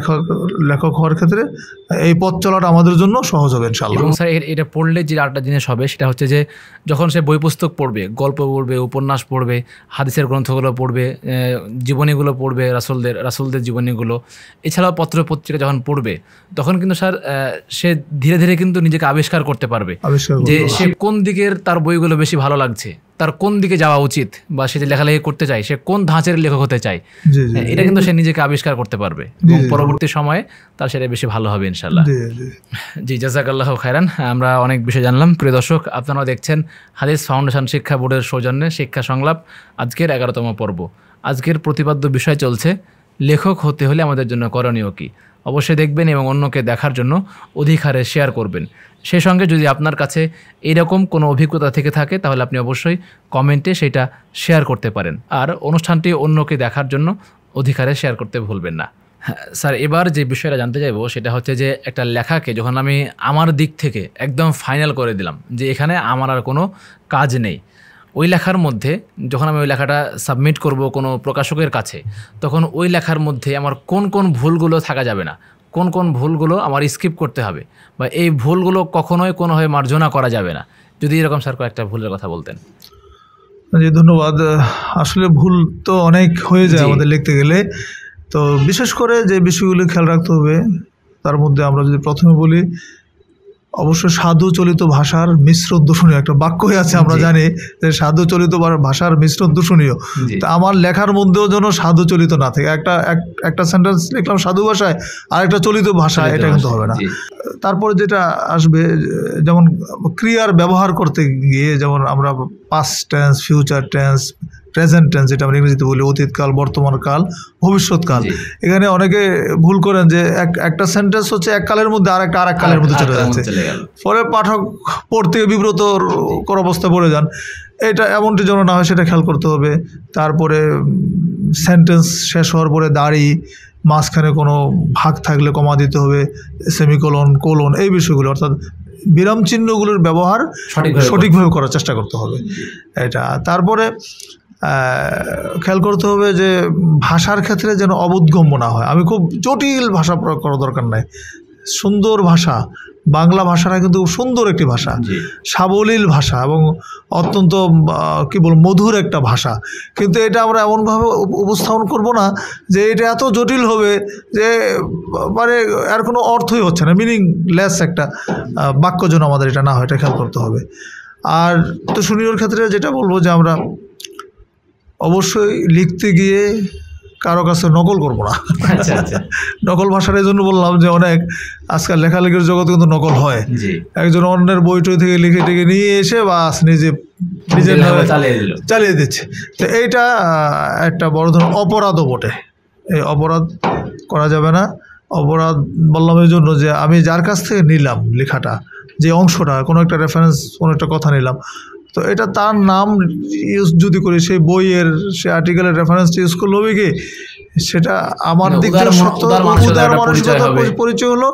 লেখক হওয়ার ক্ষেত্রে এই পথ চলাটা আমাদের জন্য সহজ হবে ইনশাআল্লাহ। এবং স্যার এটা পড়লে যে আরেকটা জিনিস হবে সেটা হচ্ছে যে যখন সে বই পুস্তক পড়বে, গল্প পড়বে, উপন্যাস পড়বে, হাদিসের গ্রন্থগুলো পড়বে, জীবনীগুলো পড়বে, রাসূলদের জীবনীগুলো, এছাড়াও পত্র পত্রিকা যখন পড়বে, তখন কিন্তু স্যার সে ধীরে ধীরে কিন্তু নিজেকে আবিষ্কার করতে পারবে যে সে কোন দিকের তার বইগুলো বেশি ভালো লাগছে, তার কোন দিকে যাওয়া উচিত, বা সে যে লেখালেখি করতে চায় সে কোন ধাঁচের লেখক হতে চায়, এটা কিন্তু সে নিজেকে আবিষ্কার করতে পারবে এবং পরবর্তী সময়ে তার সেটা বেশি ভালো হবে ইনশাআল্লাহ। জি, জাযাকাল্লাহু খায়রান। আমরা অনেক বিষয় জানলাম। প্রিয় দর্শক, আপনারা দেখছেন হাদিস ফাউন্ডেশন শিক্ষা বোর্ডের সৌজন্যে শিক্ষা সংলাপ আজকের 11তম পর্ব। আজকের প্রতিপাদ্য বিষয় চলছে লেখক হতে হলে আমাদের জন্য করণীয় কী। অবশ্যই দেখবেন এবং অন্যকে দেখার জন্য অধিক হারে শেয়ার করবেন। সেই সঙ্গে যদি আপনার কাছে এইরকম কোনো অভিজ্ঞতা থেকে থাকে তাহলে আপনি অবশ্যই কমেন্টে সেটা শেয়ার করতে পারেন। আর অনুষ্ঠানটি অন্যকে দেখার জন্য অধিক হারে শেয়ার করতে ভুলবেন না। স্যার, এবার যে বিষয়টা জানতে চাইবো সেটা হচ্ছে যে একটা লেখাকে যখন আমি আমার দিক থেকে একদম ফাইনাল করে দিলাম যে এখানে আমার আর কোনো কাজ নেই, ওই লেখার মধ্যে যখন আমি ওই লেখাটা সাবমিট করব কোনো প্রকাশকের কাছে, তখন ওই লেখার মধ্যে আমার কোন কোন ভুলগুলো থাকা যাবে না, কোন কোন ভুলগুলো আমার স্কিপ করতে হবে, বা এই ভুলগুলো কখনোই কোনোভাবে মার্জনা করা যাবে না, যদি এরকম স্যার কয়েকটা ভুলের কথা বলতেন। জি, ধন্যবাদ। আসলে ভুল তো অনেক হয়ে যায় আমাদের লিখতে গেলে। তো বিশেষ করে যে বিষয়গুলো খেয়াল রাখতে হবে তার মধ্যে আমরা যদি প্রথমে বলি, অবশ্যই সাধু চলিত ভাষার মিশ্রণ দূষণীয় একটা বাক্যই আছে, আমরা জানি যে সাধু চলিত ভাষার মিশ্রণ দূষণীয়। তো আমার লেখার মধ্যেও যেন সাধু চলিত না থাকে, একটা সেন্টেন্স লিখলাম সাধু ভাষায় আর একটা চলিত ভাষায়, এটা কিন্তু হবে না। তারপরে যেটা আসবে, যেমন ক্রিয়ার ব্যবহার করতে গিয়ে, যেমন আমরা past tense, future tense, present tense, যেটা আমরা ইংরেজিতে বলি অতীতকাল, বর্তমান কাল, ভবিষ্যৎকাল, এখানে অনেকে ভুল করেন যে একটা সেন্টেন্স হচ্ছে এক কালের মধ্যে আর এক কালের মধ্যে চলে যাচ্ছে, ফলে পাঠক পড়তে বিব্রতকর অবস্থা পড়ে যান। এটা এমনটি যেন না হয় সেটা খেয়াল করতে হবে। তারপরে সেন্টেন্স শেষ হওয়ার পরে দাড়ি, মাঝখানে কোনো ভাগ থাকলে কমা দিতে হবে, সেমিকোলন, কোলন, এই বিষয়গুলো, অর্থাৎ বিরাম চিহ্নগুলোর ব্যবহার সঠিকভাবে করার চেষ্টা করতে হবে এটা। তারপরে খেয়াল করতে হবে যে ভাষার ক্ষেত্রে যেন অবোধগম্য না হয়। আমি খুব জটিল ভাষা প্রয়োগ করার দরকার নাই, সুন্দর ভাষা, বাংলা ভাষাটা কিন্তু খুব সুন্দর একটি ভাষা, সাবলীল ভাষা এবং অত্যন্ত কি বল মধুর একটা ভাষা। কিন্তু এটা আমরা এমনভাবে উপস্থাপন করব না যে এটা এত জটিল হবে যে মানে এর কোনো অর্থই হচ্ছে না, মিনিংলেস একটা বাক্য যেন আমাদের এটা না হয়, এটা খেয়াল করতে হবে। আর তো শুনিওর ক্ষেত্রে যেটা বলবো যে আমরা অবশ্যই লিখতে গিয়ে কারো কাছে নকল করবো না। নকল ভাষার এই জন্য বললাম যে অনেক আজকাল লেখালেখির জগতে কিন্তু নকল হয়, একজন অন্যের বই টই থেকে লিখে টেকে নিয়ে এসে বাস নিজের চালিয়ে দিচ্ছে। তো এইটা একটা বড় ধরনের অপরাধও বটে, এই অপরাধ করা যাবে না। অপরাধ বললাম এই জন্য যে আমি যার কাছ থেকে নিলাম লেখাটা, যে অংশটা কোনো একটা রেফারেন্স, কোনো একটা কথা নিলাম, তো এটা তার নাম ইউজ যদি করি, সেই বইয়ের সে আর্টিকেলের রেফারেন্সটা ইউজ করলে হবে কি, সেটা আমার দিক থেকে সত্য উদার মানসিকতার পরিচয় হলো।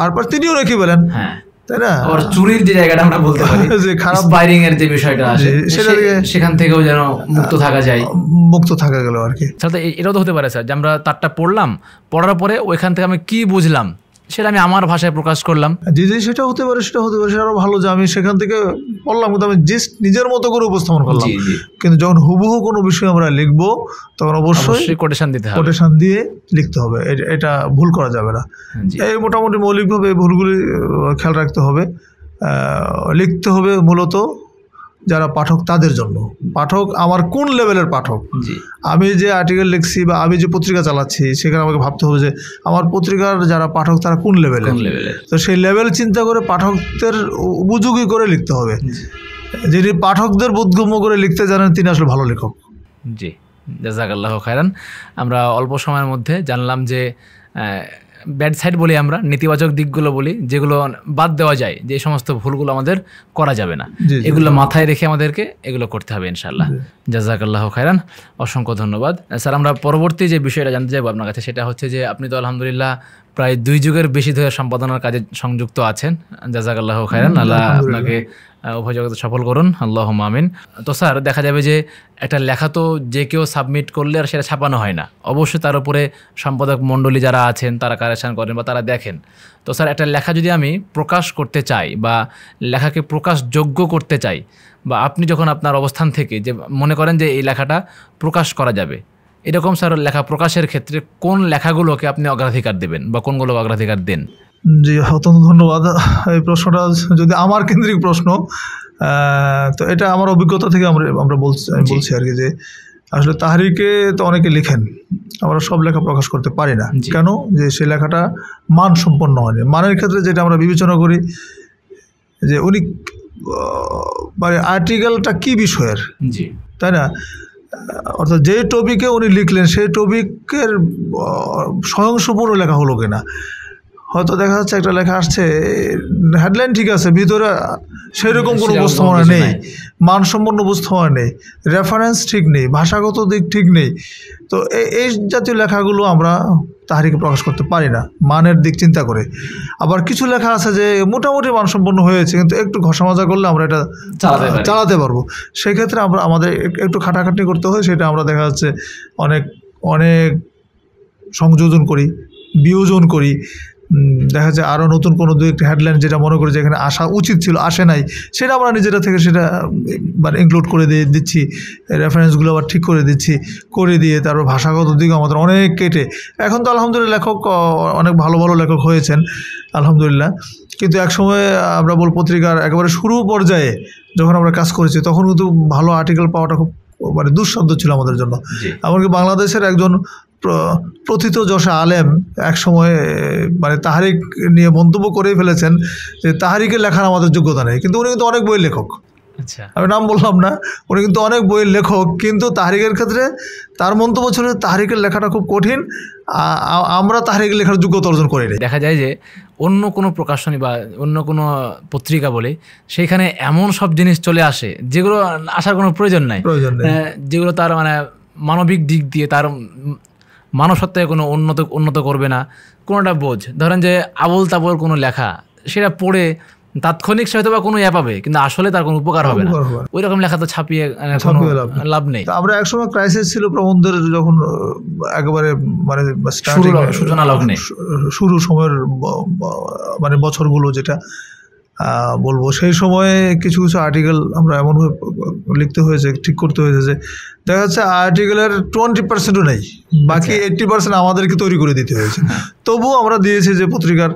আর পর তিনিও রেখে বলেন, তাই না? চুরির যে জায়গাটা আমরা বলতে পারি, যে খারাপ বাইরিং এর যে বিষয়টা আসে সেটা সেখান থেকেও যেন মুক্ত থাকা যায়, মুক্ত থাকা গেল আর কি। সাথে এটাও তো হতে পারে স্যার যে আমরা তারটা পড়লাম, পড়ার পরে ওইখান থেকে আমি কি বুঝলাম সেটা আমি আমার ভাষায় প্রকাশ করলাম। জি জি, সেটা হতে পারে, সেটা হতে পারে। সেটা আরো ভালো যে আমি সেখান থেকে পড়লাম কিন্তু আমি জাস্ট নিজের মতো করে উপস্থাপন করলাম। কিন্তু যখন হুবহু কোনো বিষয় আমরা লিখবো তখন অবশ্যই কোটেশন দিতে হবে, কোটেশন দিয়ে লিখতে হবে, এটা ভুল করা যাবে না। এই মোটামুটি মৌলিকভাবে এই ভুলগুলি খেয়াল রাখতে হবে। লিখতে হবে মূলত যারা পাঠক তাদের জন্য। পাঠক আমার কোন লেভেলের পাঠক, আমি যে আর্টিকেল লিখছি বা আমি যে পত্রিকা চালাচ্ছি সেখানে আমাকে ভাবতে হবে যে আমার পত্রিকার যারা পাঠক তারা কোন লেভেলের। তো সেই লেভেল চিন্তা করে পাঠকদের উপযোগী করে লিখতে হবে। যিনি পাঠকদের বোধগম্য করে লিখতে জানেন তিনি আসলে ভালো লেখক। জি, জাযাকাল্লাহু খায়রান। আমরা অল্প সময়ের মধ্যে জানলাম যে ব্যাড সাইড বলি আমরা, নেতিবাচক দিকগুলো বলি, যেগুলো বাদ দেওয়া যায়, যে সমস্ত ভুলগুলো আমাদের করা যাবে না, এগুলো মাথায় রেখে আমাদেরকে এগুলো করতে হবে ইনশাআল্লাহ। জাযাকাল্লাহু খায়রান, অসংখ্য ধন্যবাদ স্যার। আমরা পরবর্তী যে বিষয়টা জানতে চাইবো আপনার কাছে সেটা হচ্ছে যে আপনি তো আলহামদুলিল্লাহ প্রায় 2 যুগের বেশি ধরে সম্পাদনার কাজে সংযুক্ত আছেন। জাযাকাল্লাহু খায়রান, আল্লাহ আপনাকে উভয় জগতে সফল করুন, আল্লাহুম্মা আমিন। তো স্যার দেখা যাবে যে একটা লেখা তো যে কেউ সাবমিট করলে আর সেটা ছাপানো হয় না, অবশ্যই তার উপরে সম্পাদক মণ্ডলী যারা আছেন তারা কারেকশন করেন বা তারা দেখেন। তো স্যার একটা লেখা যদি আমি প্রকাশ করতে চাই বা লেখাকে প্রকাশযোগ্য করতে চাই, বা আপনি যখন আপনার অবস্থান থেকে যে মনে করেন যে এই লেখাটা প্রকাশ করা যাবে, এরকম স্যার লেখা প্রকাশের ক্ষেত্রে কোন লেখাগুলোকে আপনি অগ্রাধিকার দেবেন বা কোনগুলো অগ্রাধিকার দেন? জি, অত্যন্ত ধন্যবাদ। এই প্রশ্নটা যদি আমার কেন্দ্রিক প্রশ্ন, তো এটা আমার অভিজ্ঞতা থেকে আমরা বলছি আর কি, যে আসলে তাহরিকে তো অনেকে লিখেন, আমরা সব লেখা প্রকাশ করতে পারি না। কেন? যে সে লেখাটা মানসম্পন্ন হয়নি। মানের ক্ষেত্রে যেটা আমরা বিবেচনা করি যে উনি মানে আর্টিকেলটা কী বিষয়ের, তাই না? অর্থাৎ যে টপিকে উনি লিখলেন সেই টপিকের স্বয়ংসম্পূর্ণ লেখা হলো কিনা। হয়তো দেখা যাচ্ছে একটা লেখা আসছে, হেডলাইন ঠিক আছে, ভিতরে সেরকম কোনো উপস্থাপনা নেই, মানসম্পন্ন উপস্থাপনা নেই, রেফারেন্স ঠিক নেই, ভাষাগত দিক ঠিক নেই। তো এই জাতীয় লেখাগুলো আমরা তাহরিকে প্রকাশ করতে পারি না মানের দিক চিন্তা করে। আবার কিছু লেখা আছে যে মোটামুটি মানসম্পন্ন হয়েছে, কিন্তু একটু ঘষা মাজা করলে আমরা এটা চালাতে পারবো। সেক্ষেত্রে আমাদের একটু খাটাখাটনি করতে হয়, সেটা আমরা দেখা যাচ্ছে অনেক সংযোজন করি, বিয়োজন করি। দেখা যায় আরও নতুন কোনো দু একটা হেডলাইন যেটা মনে করি যেখানে আসা উচিত ছিল আসে নাই, সেটা আমরা নিজেরা থেকে সেটা মানে ইনক্লুড করে দিচ্ছি, রেফারেন্সগুলো আবার ঠিক করে দিচ্ছি, করে দিয়ে তারপর ভাষাগত দিক আমাদের অনেক কেটে। এখন তো আলহামদুলিল্লাহ লেখক অনেক ভালো ভালো লেখক হয়েছেন আলহামদুলিল্লাহ। কিন্তু একসময় আমরা বল পত্রিকার একেবারে শুরু পর্যায়ে যখন আমরা কাজ করেছি তখন কিন্তু ভালো আর্টিকেল পাওয়াটা খুব মানে দুঃসাধ্য ছিল আমাদের জন্য। এমনকি বাংলাদেশের একজন প্রথিতযশা আলেম এক সময় মানে তাহরিক নিয়ে মন্তব্য করেই ফেলেছেন যে তাহরিকে লেখার আমাদের যোগ্যতা নেই, কিন্তু উনি কিন্তু অনেক বইয়ের লেখক। আচ্ছা, আমি নাম বললাম না, উনি কিন্তু অনেক বইয়ের লেখক, কিন্তু তাহরিকের ক্ষেত্রে তার মন্তব্য ছিল তাহরিকের লেখাটা খুব কঠিন, আমরা তাহরিকের লেখার যোগ্যতা অর্জন করিনি। দেখা যায় যে অন্য কোনো প্রকাশনী বা অন্য কোনো পত্রিকা বলে সেইখানে এমন সব জিনিস চলে আসে যেগুলো আসার কোনো প্রয়োজন নাই, যেগুলো তার মানে মানবিক দিক দিয়ে তার মানবসত্তায় কোনো উন্নত করবে না। কোনোটা বোঝ ধরেন যে আবল তাবল কোনো লেখা, সেটা পড়ে তাৎক্ষণিক সে হয়তো বা কোনো ইয়া পাবে, কিন্তু আসলে তার কোনো উপকার হবে না। ওই রকম লেখা তো ছাপিয়ে লাভ নেই। আমরা একসময় ক্রাইসিস ছিল প্রবন্ধের, যখন একেবারে মানে সূচনা লগ্নে শুরু সময়ের মানে বছরগুলো যেটা বলবো, সেই সময়ে কিছু কিছু আর্টিকেল আমরা এমনভাবে লিখতে হয়েছে, ঠিক করতে হয়েছে যে দেখা যাচ্ছে আর্টিকেলের 20%ও নেই, বাকি 80% আমাদেরকে তৈরি করে দিতে হয়েছে। তবুও আমরা দিয়েছি যে পত্রিকার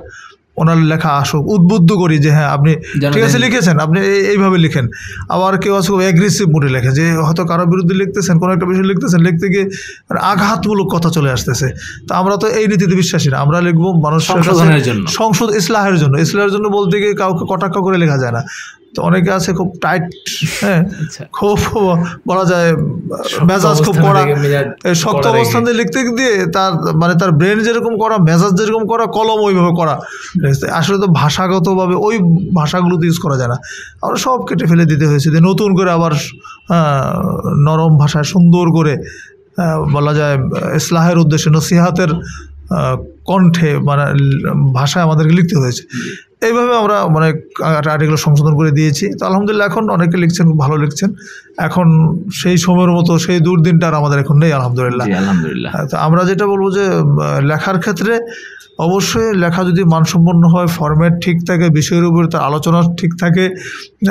ওনার লেখা আসুক, উদ্বুদ্ধ করি যে হ্যাঁ আপনি ঠিক আছে লিখেছেন, আপনি এইভাবে লিখেন। আবার কেউ আছে অ্যাগ্রেসিভ মোডে লেখে, যে হয়তো কারো বিরুদ্ধে লিখতেছেন, কোনো একটা বিষয় লিখতেছেন, লিখতে গিয়ে আঘাতমূলক কথা চলে আসতেছে। তো আমরা তো এই নীতিতে বিশ্বাসী না, আমরা লিখবো মানুষের সংশোধন, ইসলাহের জন্য। ইসলাহের জন্য বলতে গিয়ে কাউকে কটাক্ষ করে লেখা যায় না। তো অনেকে আছে খুব টাইট, হ্যাঁ খুব বলা যায় মেজাজ খুব কড়া, শক্ত অবস্থান দিয়ে লিখতে দিয়ে তার মানে তার ব্রেন যেরকম করা, মেজাজ যেরকম করা, কলম ওইভাবে করা। আসলে তো ভাষাগতভাবে ওই ভাষাগুলো তো ইউজ করা যায় না, আমরা সব কেটে ফেলে দিতে হয়েছে, যে নতুন করে আবার নরম ভাষায় সুন্দর করে বলা যায় ইসলাহের উদ্দেশ্যে নসিহাতের কণ্ঠে মানে ভাষায় আমাদেরকে লিখতে হয়েছে। এইভাবে আমরা মানে আর্টিকেল সংশোধন করে দিয়েছি। তো আলহামদুলিল্লাহ এখন অনেকে লিখছেন, ভালো লিখছেন। এখন সেই সময়ের মতো সেই দুর্দিনটা আর আমাদের এখন নেই, আলহামদুলিল্লাহ। তো আমরা যেটা বলবো যে লেখার ক্ষেত্রে অবশ্যই লেখা যদি মানসম্পন্ন হয়, ফরম্যাট ঠিক থাকে, বিষয়ের উপরে তার আলোচনা ঠিক থাকে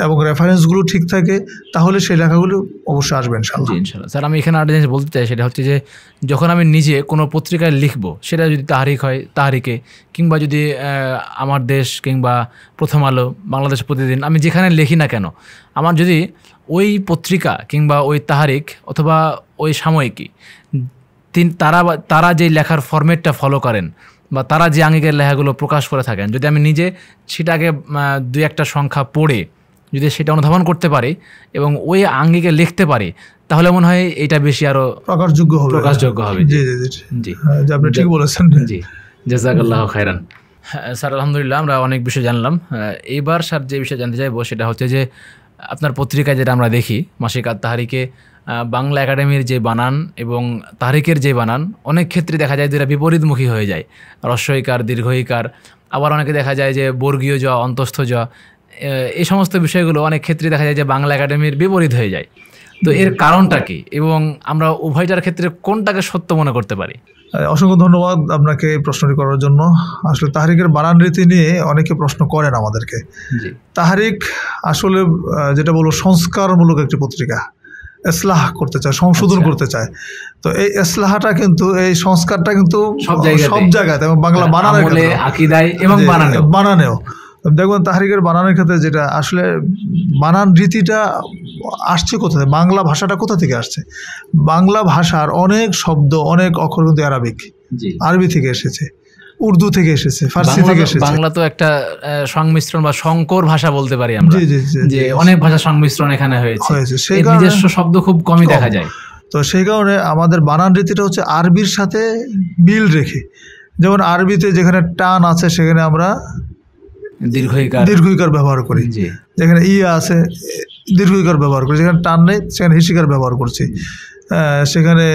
এবং রেফারেন্সগুলো ঠিক থাকে, তাহলে সেই লেখাগুলো অবশ্যই আসবে ইনশাআল্লাহ। স্যার আমি এখানে আরেকটা জিনিস বলতে চাই, সেটা হচ্ছে যে যখন আমি নিজে কোনো পত্রিকায় লিখবো, সেটা যদি তাহরিক হয় তাহরিকে, কিংবা যদি আমার দেশ কিংবা প্রথম আলো, বাংলাদেশ প্রতিদিন, আমি যেখানে লিখি না কেন, আমার যদি ওই পত্রিকা কিংবা ওই তাহরিক অথবা ওই সাময়িকী তারা যে লেখার ফরম্যাটটা ফলো করেন বা তারা যে আঙ্গিকের লেখাগুলো প্রকাশ করে থাকেন, যদি আমি নিজে সেটাকে 2-1টা সংখ্যা পড়ে যদি সেটা অনুধাবন করতে পারি এবং ওই আঙ্গিকে লিখতে পারি, তাহলে মনে হয় এটা বেশি আরো প্রকাশযোগ্য হবে। জি জি জি, আপনি ঠিক বলেছেন। জি, জাযাকাল্লাহু খাইরান। স্যার আলহামদুলিল্লাহ আমরা অনেক বিষয় জানলাম। এইবার স্যার যে বিষয় জানতে চাইবো সেটা হচ্ছে যে আপনার পত্রিকায় যেটা আমরা দেখি মাসিক আত-তাহরিকে, বাংলা একাডেমির যে বানান এবং তাহরিকের যে বানান অনেক ক্ষেত্রে দেখা যায় যেটা বিপরীতমুখী হয়ে যায়, হ্রস্বইকার, দীর্ঘইকার, আবার অনেকে দেখা যায় যে বর্গীয় জ, অন্তস্থ জ, এই সমস্ত বিষয়গুলো অনেক ক্ষেত্রে দেখা যায় যে বাংলা একাডেমির বিপরীত হয়ে যায়। তো এর কারণটা কি এবং আমরা উভয়টার ক্ষেত্রে কোনটাকে সত্য মনে করতে পারি? অসংখ্য ধন্যবাদ আপনাকে এই প্রশ্নটি করার জন্য। আসলে তাহরিকের বানান রীতি নিয়ে অনেকে প্রশ্ন করেন আমাদেরকে। তাহরিক আসলে যেটা বলবো সংস্কারমূলক একটি পত্রিকা, ইসলাহ করতে চায়, সংশোধন করতে চায়। তো এই ইসলাহটা কিন্তু, এই সংস্কারটা কিন্তু সব জায়গায় এবং বাংলা বানানের ক্ষেত্রে, আকীদায় এবং বানানেও দেখবেন তাহরিকের বানানের ক্ষেত্রে যেটা আসলে বানান রীতিটা আসছে কোথা থেকে, বাংলা ভাষাটা কোথা থেকে আসছে। বাংলা ভাষার অনেক শব্দ, অনেক অক্ষর কিন্তু আরবি থেকে এসেছে, উর্দু থেকে এসেছে, ফার্সি থেকে এসেছে। বাংলা তো একটা সংমিশ্রণ বা সংকর ভাষা বলতে পারি আমরা, যে অনেক ভাষা সংমিশ্রণ এখানে হয়েছে। সেই নিজস্ব শব্দ খুব কমই দেখা যায়। তো সেই কারণে আমাদের বানান রীতিটা হচ্ছে আরবির সাথে মিল রেখে, যেমন আরবিতে যেখানে টান আছে সেখানে আমরা দীর্ঘইকার ব্যবহার করি, যেখানে ইয়া আছে দীর্ঘইকার ব্যবহার করি, যেখানে টান নেই সেখানে হিসিকার ব্যবহার করছি। সেখানে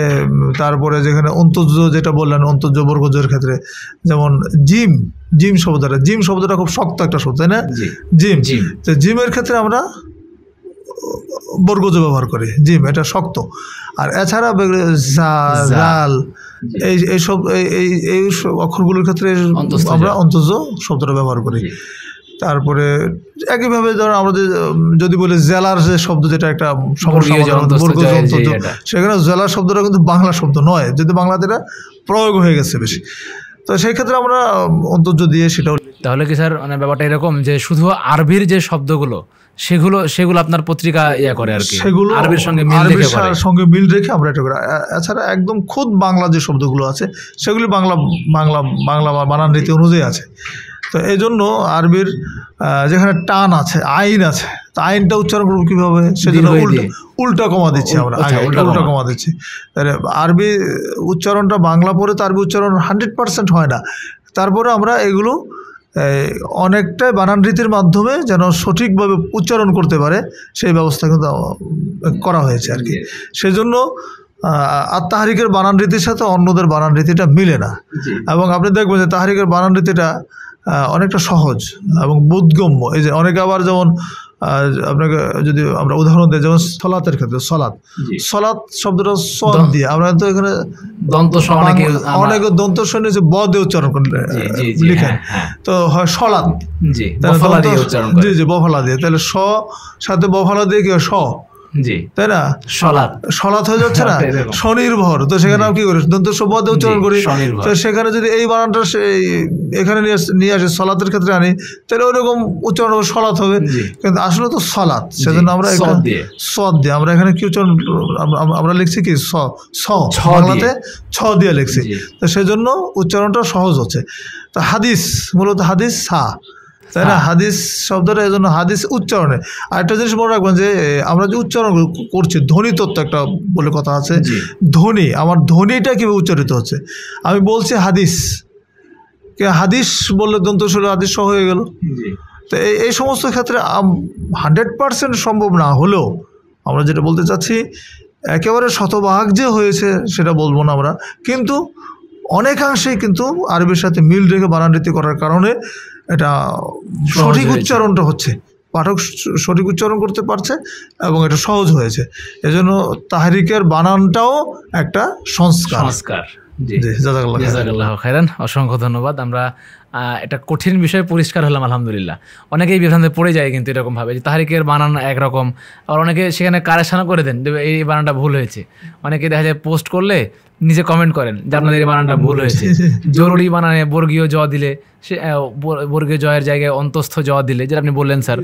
তারপরে যেখানে অন্তর্য, যেটা বললেন অন্তর্য বর্গজের ক্ষেত্রে, যেমন জিম শব্দটা খুব শক্ত একটা শব্দ, তাই না? জিম, তো জিমের ক্ষেত্রে আমরা বর্গজ ব্যবহার করি, জিম এটা শক্ত। আর এছাড়া জাল, এইসব এই অক্ষরগুলোর ক্ষেত্রে আমরা অন্তর্য শব্দটা ব্যবহার করি। তারপরে একইভাবে ধরো আমাদের যদি বলি জেলার যে শব্দ, যেটা একটা সমস্যা, সেখানে জেলার শব্দটা কিন্তু বাংলা শব্দ নয়, যদি বাংলাতে এটা প্রয়োগ হয়ে গেছে বেশি। তো সেই ক্ষেত্রে আমরা অন্তর্য দিয়ে সেটাও। তাহলে কি স্যার মানে ব্যাপারটা এরকম যে শুধু আরবির যে শব্দগুলো সেগুলো আপনার পত্রিকা ইয়া করে আর কি, সেগুলো আরবির সঙ্গে মিল রেখে আমরা এটা করি। এছাড়া একদম খুদ বাংলা যে শব্দগুলো আছে সেগুলি বাংলা বানান রীতি অনুযায়ী আছে। তো এই জন্য আরবির যেখানে টান আছে, আইন আছে, তো আইনটা উচ্চারণ করবো কীভাবে, সেজন্য উল্টা কমা দিচ্ছি আমরা, উল্টা কমা দিচ্ছি। তাহলে আরবি উচ্চারণটা বাংলা পড়ে তো আরবি উচ্চারণ 100% হয় না, তারপরে আমরা এগুলো অনেকটাই বানান রীতির মাধ্যমে যেন সঠিকভাবে উচ্চারণ করতে পারে সেই ব্যবস্থা কিন্তু করা হয়েছে আর কি। সেজন্য আত-তাহরিকের বানান রীতির সাথে অন্যদের বানান রীতিটা মিলে না। এবং আপনি দেখবেন যে তাহরিকের বানান রীতিটা অনেকটা সহজ এবং বোধগম্য। এই যে অনেকে আবার যেমন আপনাকে যদি আমরা উদাহরণ দিই, যেমন সলাতের ক্ষেত্রে সলাৎ শব্দটা সদ দিয়ে, আমরা তো এখানে অনেকে দন্ত শুনেছে ব দিয়ে উচ্চারণ করে লিখেন, তো হয় সলাৎ, জি জি বফলা দিয়ে, তাহলে স সাথে বফলা দিয়ে কি হয় স, তাই না, সলাৎ হয়ে যাচ্ছে না, স্বনির্ভর। তো সেখানে কি করি, দন্ত শব্দ উচ্চারণ করি। তো সেখানে যদি এই বানানটা এখানে নিয়ে আসি, সলাতের ক্ষেত্রে আনি, তাহলে ওইরকম উচ্চারণ হবে, সলাৎ হবে, কিন্তু আসলে তো সলাৎ। সেজন্য আমরা সদ দিয়ে আমরা এখানে কি উচ্চারণ, আমরা লিখছি কি বাংলাতে ছ দিয়ে লিখছি, তো সেজন্য উচ্চারণটা সহজ হচ্ছে। তো হাদিস, মূলত হাদিস সা, তাই না, হাদিস শব্দটা এই জন্য হাদিস উচ্চারণে। আরেকটা জিনিস মনে রাখবেন যে আমরা যে উচ্চারণ করছি, ধ্বনি তত্ত্ব একটা বলে কথা আছে, ধ্বনি, আমার ধ্বনিটা কীভাবে উচ্চারিত হচ্ছে। আমি বলছি হাদিস, হাদিস বললে দন্ত শুরু হাদিস সহ হয়ে গেল। তো এই সমস্ত ক্ষেত্রে 100% সম্ভব না হলেও আমরা যেটা বলতে চাচ্ছি, একেবারে শতভাগ যে হয়েছে সেটা বলবো না আমরা, কিন্তু অনেকাংশেই কিন্তু আরবির সাথে মিল রেখে বানানরীতি করার কারণে এটা সঠিক উচ্চারণটা হচ্ছে, পাঠক সঠিক উচ্চারণ করতে পারছে এবং এটা সহজ হয়েছে। এজন্য তাহরিকের বানানটাও একটা সংস্কার। জাযাকাল্লাহ খাইরান, অসংখ্য ধন্যবাদ। আমরা এটা কঠিন বিষয় পরিষ্কার হলাম আলহামদুলিল্লাহ। অনেকেই বিভ্রান্তে পড়ে যায় কিন্তু এরকমভাবে যে তাহরিকের বানান একরকম, আর অনেকে সেখানে কারেকশনও করে দেন, এই বানানটা ভুল হয়েছে। অনেকে দেখা যায় পোস্ট করলে নিজে কমেন্ট করেন যে আপনাদের এই বানানটা ভুল হয়েছে। জরুরি বানানে বর্গীয় জ দিলে, সে বর্গীয় জয়ের জায়গায় অন্তস্থ জ দিলে, যেটা আপনি বললেন স্যার,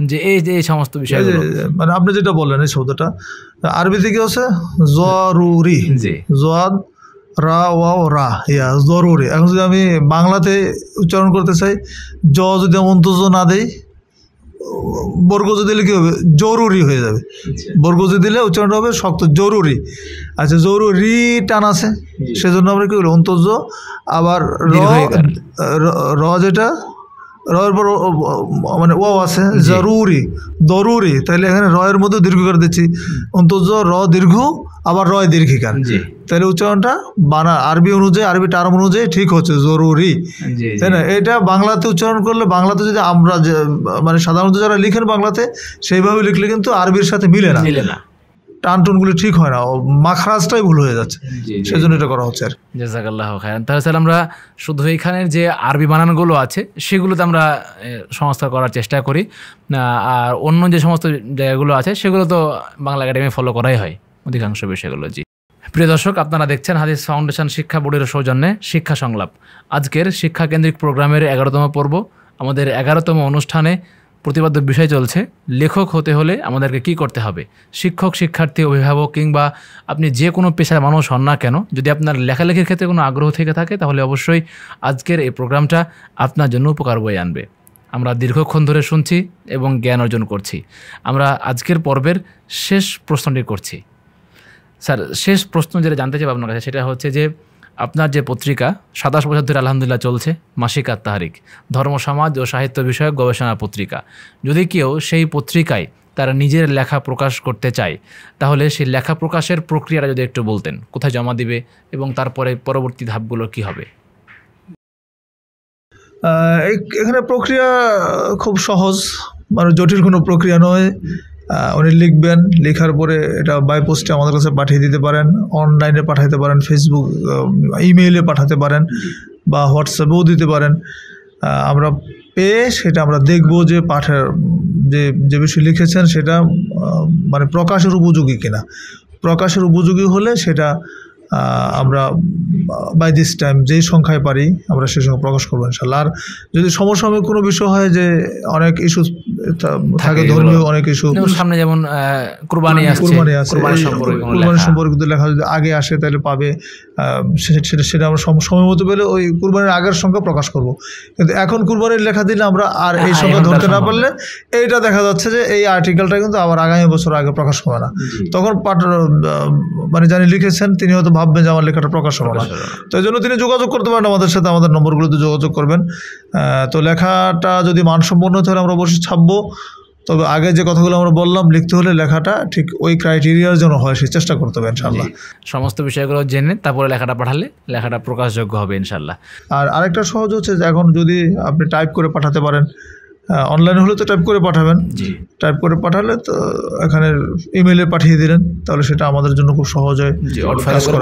যে এই সমস্ত বিষয়, মানে আপনি যেটা বললেন এই শব্দটা আরবি থেকে হচ্ছে জরুরি, জদ রা ওয়াও রা, ইয়া জরুরি। এখন যদি আমি বাংলাতে উচ্চারণ করতে চাই, জ যদি অন্তজ না দেই, বর্গ যদি দিলে কী হবে, জরুরি হয়ে যাবে। বর্গ যদি দিলে উচ্চারণটা হবে শক্ত, জরুরি। আচ্ছা, জরুরি টান আছে, সেজন্য আমরা কী বলি অন্তজ। আবার র যেটা রয়ের পর মানে ও আছে, জরুরি, দরুরি, তাহলে এখানে রয়ের মধ্যে দীর্ঘকার দিচ্ছি, অন্তজ র দীর্ঘ, আবার রয় দীর্ঘিকার, তাহলে উচ্চারণটা আরবি অনুযায়ী, আরবি টার্ম অনুযায়ী ঠিক হচ্ছে, জরুরি, তাই না। এটা বাংলাতে উচ্চারণ করলে, বাংলাতে যদি আমরা মানে সাধারণত যারা লিখেন বাংলাতে, সেইভাবে লিখলে কিন্তু আরবির সাথে মিলে না, টান টুনগুলি ঠিক হয় না, মাখরাজটাই ভুল হয়ে যাচ্ছে, সেজন্য এটা করা হচ্ছে আর। জাযাকাল্লাহ খাইরান। তাহলে আমরা শুধু এইখানের যে আরবি বানানগুলো আছে সেগুলোতে আমরা সংস্কার করার চেষ্টা করি, আর অন্য যে সমস্ত জায়গাগুলো আছে সেগুলো তো বাংলা একাডেমি ফলো করাই হয় অধিকাংশ বিষয়গুলো। জি প্রিয় দর্শক, আপনারা দেখছেন হাদিস ফাউন্ডেশন শিক্ষা বোর্ডের সৌজন্যে শিক্ষা সংলাপ। আজকের শিক্ষা কেন্দ্রিক প্রোগ্রামের 11তম পর্ব। আমাদের 11তম অনুষ্ঠানে প্রতিপাদ্য বিষয় চলছে, লেখক হতে হলে আমাদেরকে কি করতে হবে। শিক্ষক, শিক্ষার্থী, অভিভাবক কিংবা আপনি যে কোনো পেশার মানুষ হন না কেন, যদি আপনার লেখালেখির ক্ষেত্রে কোনো আগ্রহ থেকে থাকে, তাহলে অবশ্যই আজকের এই প্রোগ্রামটা আপনার জন্য উপকার বয়ে আনবে। আমরা দীর্ঘক্ষণ ধরে শুনছি এবং জ্ঞান অর্জন করছি। আমরা আজকের পর্বের শেষ প্রশ্নটি করছি। স্যার, শেষ প্রশ্ন যেটা জানতে চাই আপনার কাছে, সেটা হচ্ছে যে আপনার যে পত্রিকা 27 বছর ধরে আলহামদুলিল্লাহ চলছে, মাসিক আত-তাহরিক, ধর্ম, সমাজ ও সাহিত্য বিষয়ক গবেষণা পত্রিকা, যদি কেউ সেই পত্রিকায় তারা নিজের লেখা প্রকাশ করতে চায়, তাহলে সেই লেখা প্রকাশের প্রক্রিয়াটা যদি একটু বলতেন, কোথায় জমা দিবে এবং তারপরে পরবর্তী ধাপগুলো কি হবে? এখানে প্রক্রিয়া খুব সহজ, মানে জটিল কোনো প্রক্রিয়া নয়। উনি লিখবেন, লেখার পরে এটা বাই পোস্টে আমাদের কাছে পাঠিয়ে দিতে পারেন, অনলাইনে পাঠাতে পারেন, ফেসবুক ইমেইলে পাঠাতে পারেন, বা হোয়াটসঅ্যাপেও দিতে পারেন। আমরা পেয়ে সেটা আমরা দেখব যে পাঠের যে বিষয় লিখেছেন সেটা মানে প্রকাশের উপযোগী কিনা। প্রকাশের উপযোগী হলে সেটা আমরা বাই দিস টাইম যেই সংখ্যায় পারি আমরা সেই সংখ্যা প্রকাশ করবো ইনশাআল্লাহ। আর যদি সমসাময়িক কোনো বিষয় হয় যে অনেক ইস্যু থাকে, ধর্মীয় অনেক ইস্যু, সামনে যেমন কুরবানি আছে, কুরবানি সম্পর্কিত লেখা যদি আগে আসে তাহলে পাবে, সেটা আমরা সময় মতো পেলে ওই কুরবানির আগের সংখ্যা প্রকাশ করব। কিন্তু এখন কুরবানির লেখা দিলে আমরা আর এই সংখ্যা ধরতে না পারলে এইটা দেখা যাচ্ছে যে এই আর্টিকেলটা কিন্তু আবার আগামী বছর আগে প্রকাশ হবে না। তখন মানে জানি লিখেছেন তিনি হয়তো ভাববেন যে আমার লেখাটা প্রকাশ হবে না। তো এই জন্য তিনি যোগাযোগ করতে পারেন আমাদের সাথে, আমাদের নম্বরগুলোতে যোগাযোগ করবেন। তো লেখাটা যদি মানসম্পন্ন হতে হলে আমরা অবশ্যই ছাপবো, তবে আগে যে কথাগুলো আমরা বললাম, লিখতে হলে লেখাটা ঠিক ওই ক্রাইটেরিয়ার জন্য হয়, সেই চেষ্টা করতে হবে ইনশাআল্লাহ। সমস্ত বিষয়গুলো জেনে তারপরে লেখাটা পাঠালে লেখাটা প্রকাশযোগ্য হবে ইনশাআল্লাহ। আর আরেকটা সহজ হচ্ছে যে এখন যদি আপনি টাইপ করে পাঠাতে পারেন, অনলাইনে হলে তো টাইপ করে পাঠাবেন, টাইপ করে পাঠালে তো এখানে ইমেইলে পাঠিয়ে দিলেন, তাহলে সেটা আমাদের জন্য খুব সহজ হয়।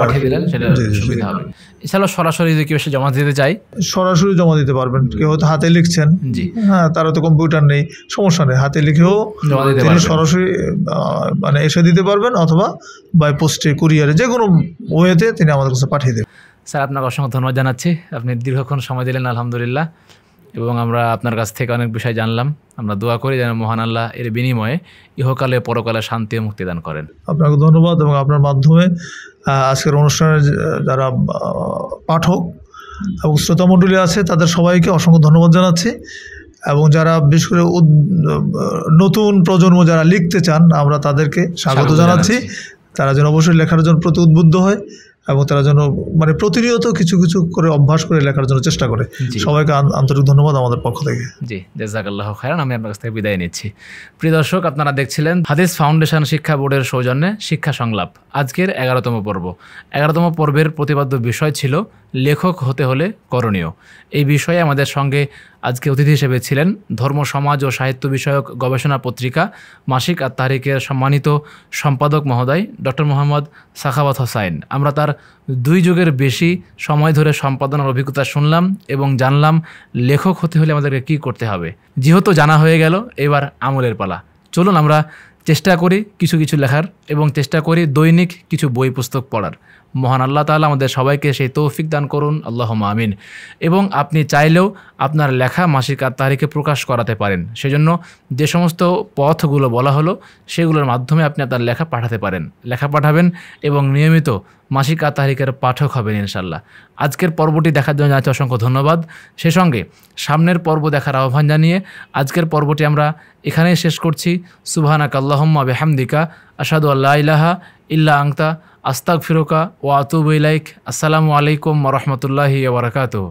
পাঠিয়ে দিলেন সেটা সুবিধা হবে। এছাড়াও সরাসরি যদি কেউ এসে জমা দিতে চাই, সরাসরি জমা দিতে পারবেন। কেউ হয়তো হাতে লিখছেন, হ্যাঁ, তারা তো কম্পিউটার নেই, সমস্যা নেই, হাতে লিখেও তিনি সরাসরি মানে এসে দিতে পারবেন, অথবা বাই পোস্টে, কুরিয়ারে, যে কোনো ওয়েতে তিনি আমাদের কাছে পাঠিয়ে দেবেন। স্যার, আপনাকে অসংখ্য ধন্যবাদ জানাচ্ছি। আপনি দীর্ঘক্ষণ সময় দিলেন আলহামদুলিল্লাহ, এবং আমরা আপনার কাছ থেকে অনেক বিষয় জানলাম। আমরা দোয়া করি যেন মহান আল্লাহ এর বিনিময়ে ইহকালে পরকালে শান্তি ও মুক্তি দান করেন। আপনাকে ধন্যবাদ, এবং আপনার মাধ্যমে আজকের অনুষ্ঠানের যারা পাঠক এবং শ্রোতামণ্ডলী আছে তাদের সবাইকে অসংখ্য ধন্যবাদ জানাচ্ছি। এবং যারা বিশেষ করে নতুন প্রজন্ম যারা লিখতে চান, আমরা তাদেরকে স্বাগত জানাচ্ছি। তারা যেন অবশ্যই লেখার জন্য প্রতি উদ্বুদ্ধ হয়, এবং তারা যেন মানে প্রতিনিয়ত কিছু কিছু করে অভ্যাস করে লেখার জন্য চেষ্টা করে। সবাইকে আন্তরিক ধন্যবাদ আমাদের পক্ষ থেকে। জি, জাযাকাল্লাহু খায়রান। আমি আপনার কাছ থেকে বিদায় নিচ্ছি। প্রিয় দর্শক, আপনারা দেখছিলেন হাদিস ফাউন্ডেশন শিক্ষা বোর্ডের সৌজন্যে শিক্ষা সংলাপ, আজকের 11তম পর্ব। 11তম পর্বের প্রতিপাদ্য বিষয় ছিল লেখক হতে হলে করণীয়। এই বিষয়ে আমাদের সঙ্গে আজকে অতিথি হিসেবে ছিলেন ধর্ম, সমাজ ও সাহিত্য বিষয়ক গবেষণা পত্রিকা মাসিক আত তাহরিকের সম্মানিত সম্পাদক মহোদয় ডক্টর মোহাম্মদ সাখাওয়াত হোসাইন। আমরা তার 2 যুগের বেশি সময় ধরে সম্পাদনার অভিজ্ঞতা শুনলাম এবং জানলাম লেখক হতে হলে আমাদেরকে কী করতে হবে। যেহেতু জানা হয়ে গেল, এবার আমলের পালা। চলুন আমরা চেষ্টা করি কিছু কিছু লেখার, এবং চেষ্টা করি দৈনিক কিছু বই পুস্তক পড়ার। মহান আল্লাহ তাআলা আমাদের সবাইকে সেই তৌফিক দান করুন, আল্লাহুম্মা আমিন। এবং আপনি চাইলেও আপনার লেখা মাসিক আত তাহরিকে প্রকাশ করাতে পারেন। সেজন্য যে সমস্ত পথগুলো বলা হলো সেগুলোর মাধ্যমে আপনি আপনার লেখা পাঠাতে পারেন। লেখা পাঠাবেন এবং নিয়মিত মাসিক আত তাহরিকের পাঠক হবেন ইনশাআল্লাহ। আজকের পর্বটি দেখার জন্য জানাচ্ছি অসংখ্য ধন্যবাদ। সেই সঙ্গে সামনের পর্ব দেখার আহ্বান জানিয়ে আজকের পর্বটি আমরা এখানেই শেষ করছি। সুবহানাকা আল্লাহুম্মা বিহামদিকা আশহাদু আল্লা ইলাহা ইল্লা আনতা আস্তাগফিরুকা ওয়া আতুবু ইলাইক। আসসালামু আলাইকুম ওয়া রাহমাতুল্লাহি ওয়া বারাকাতুহু।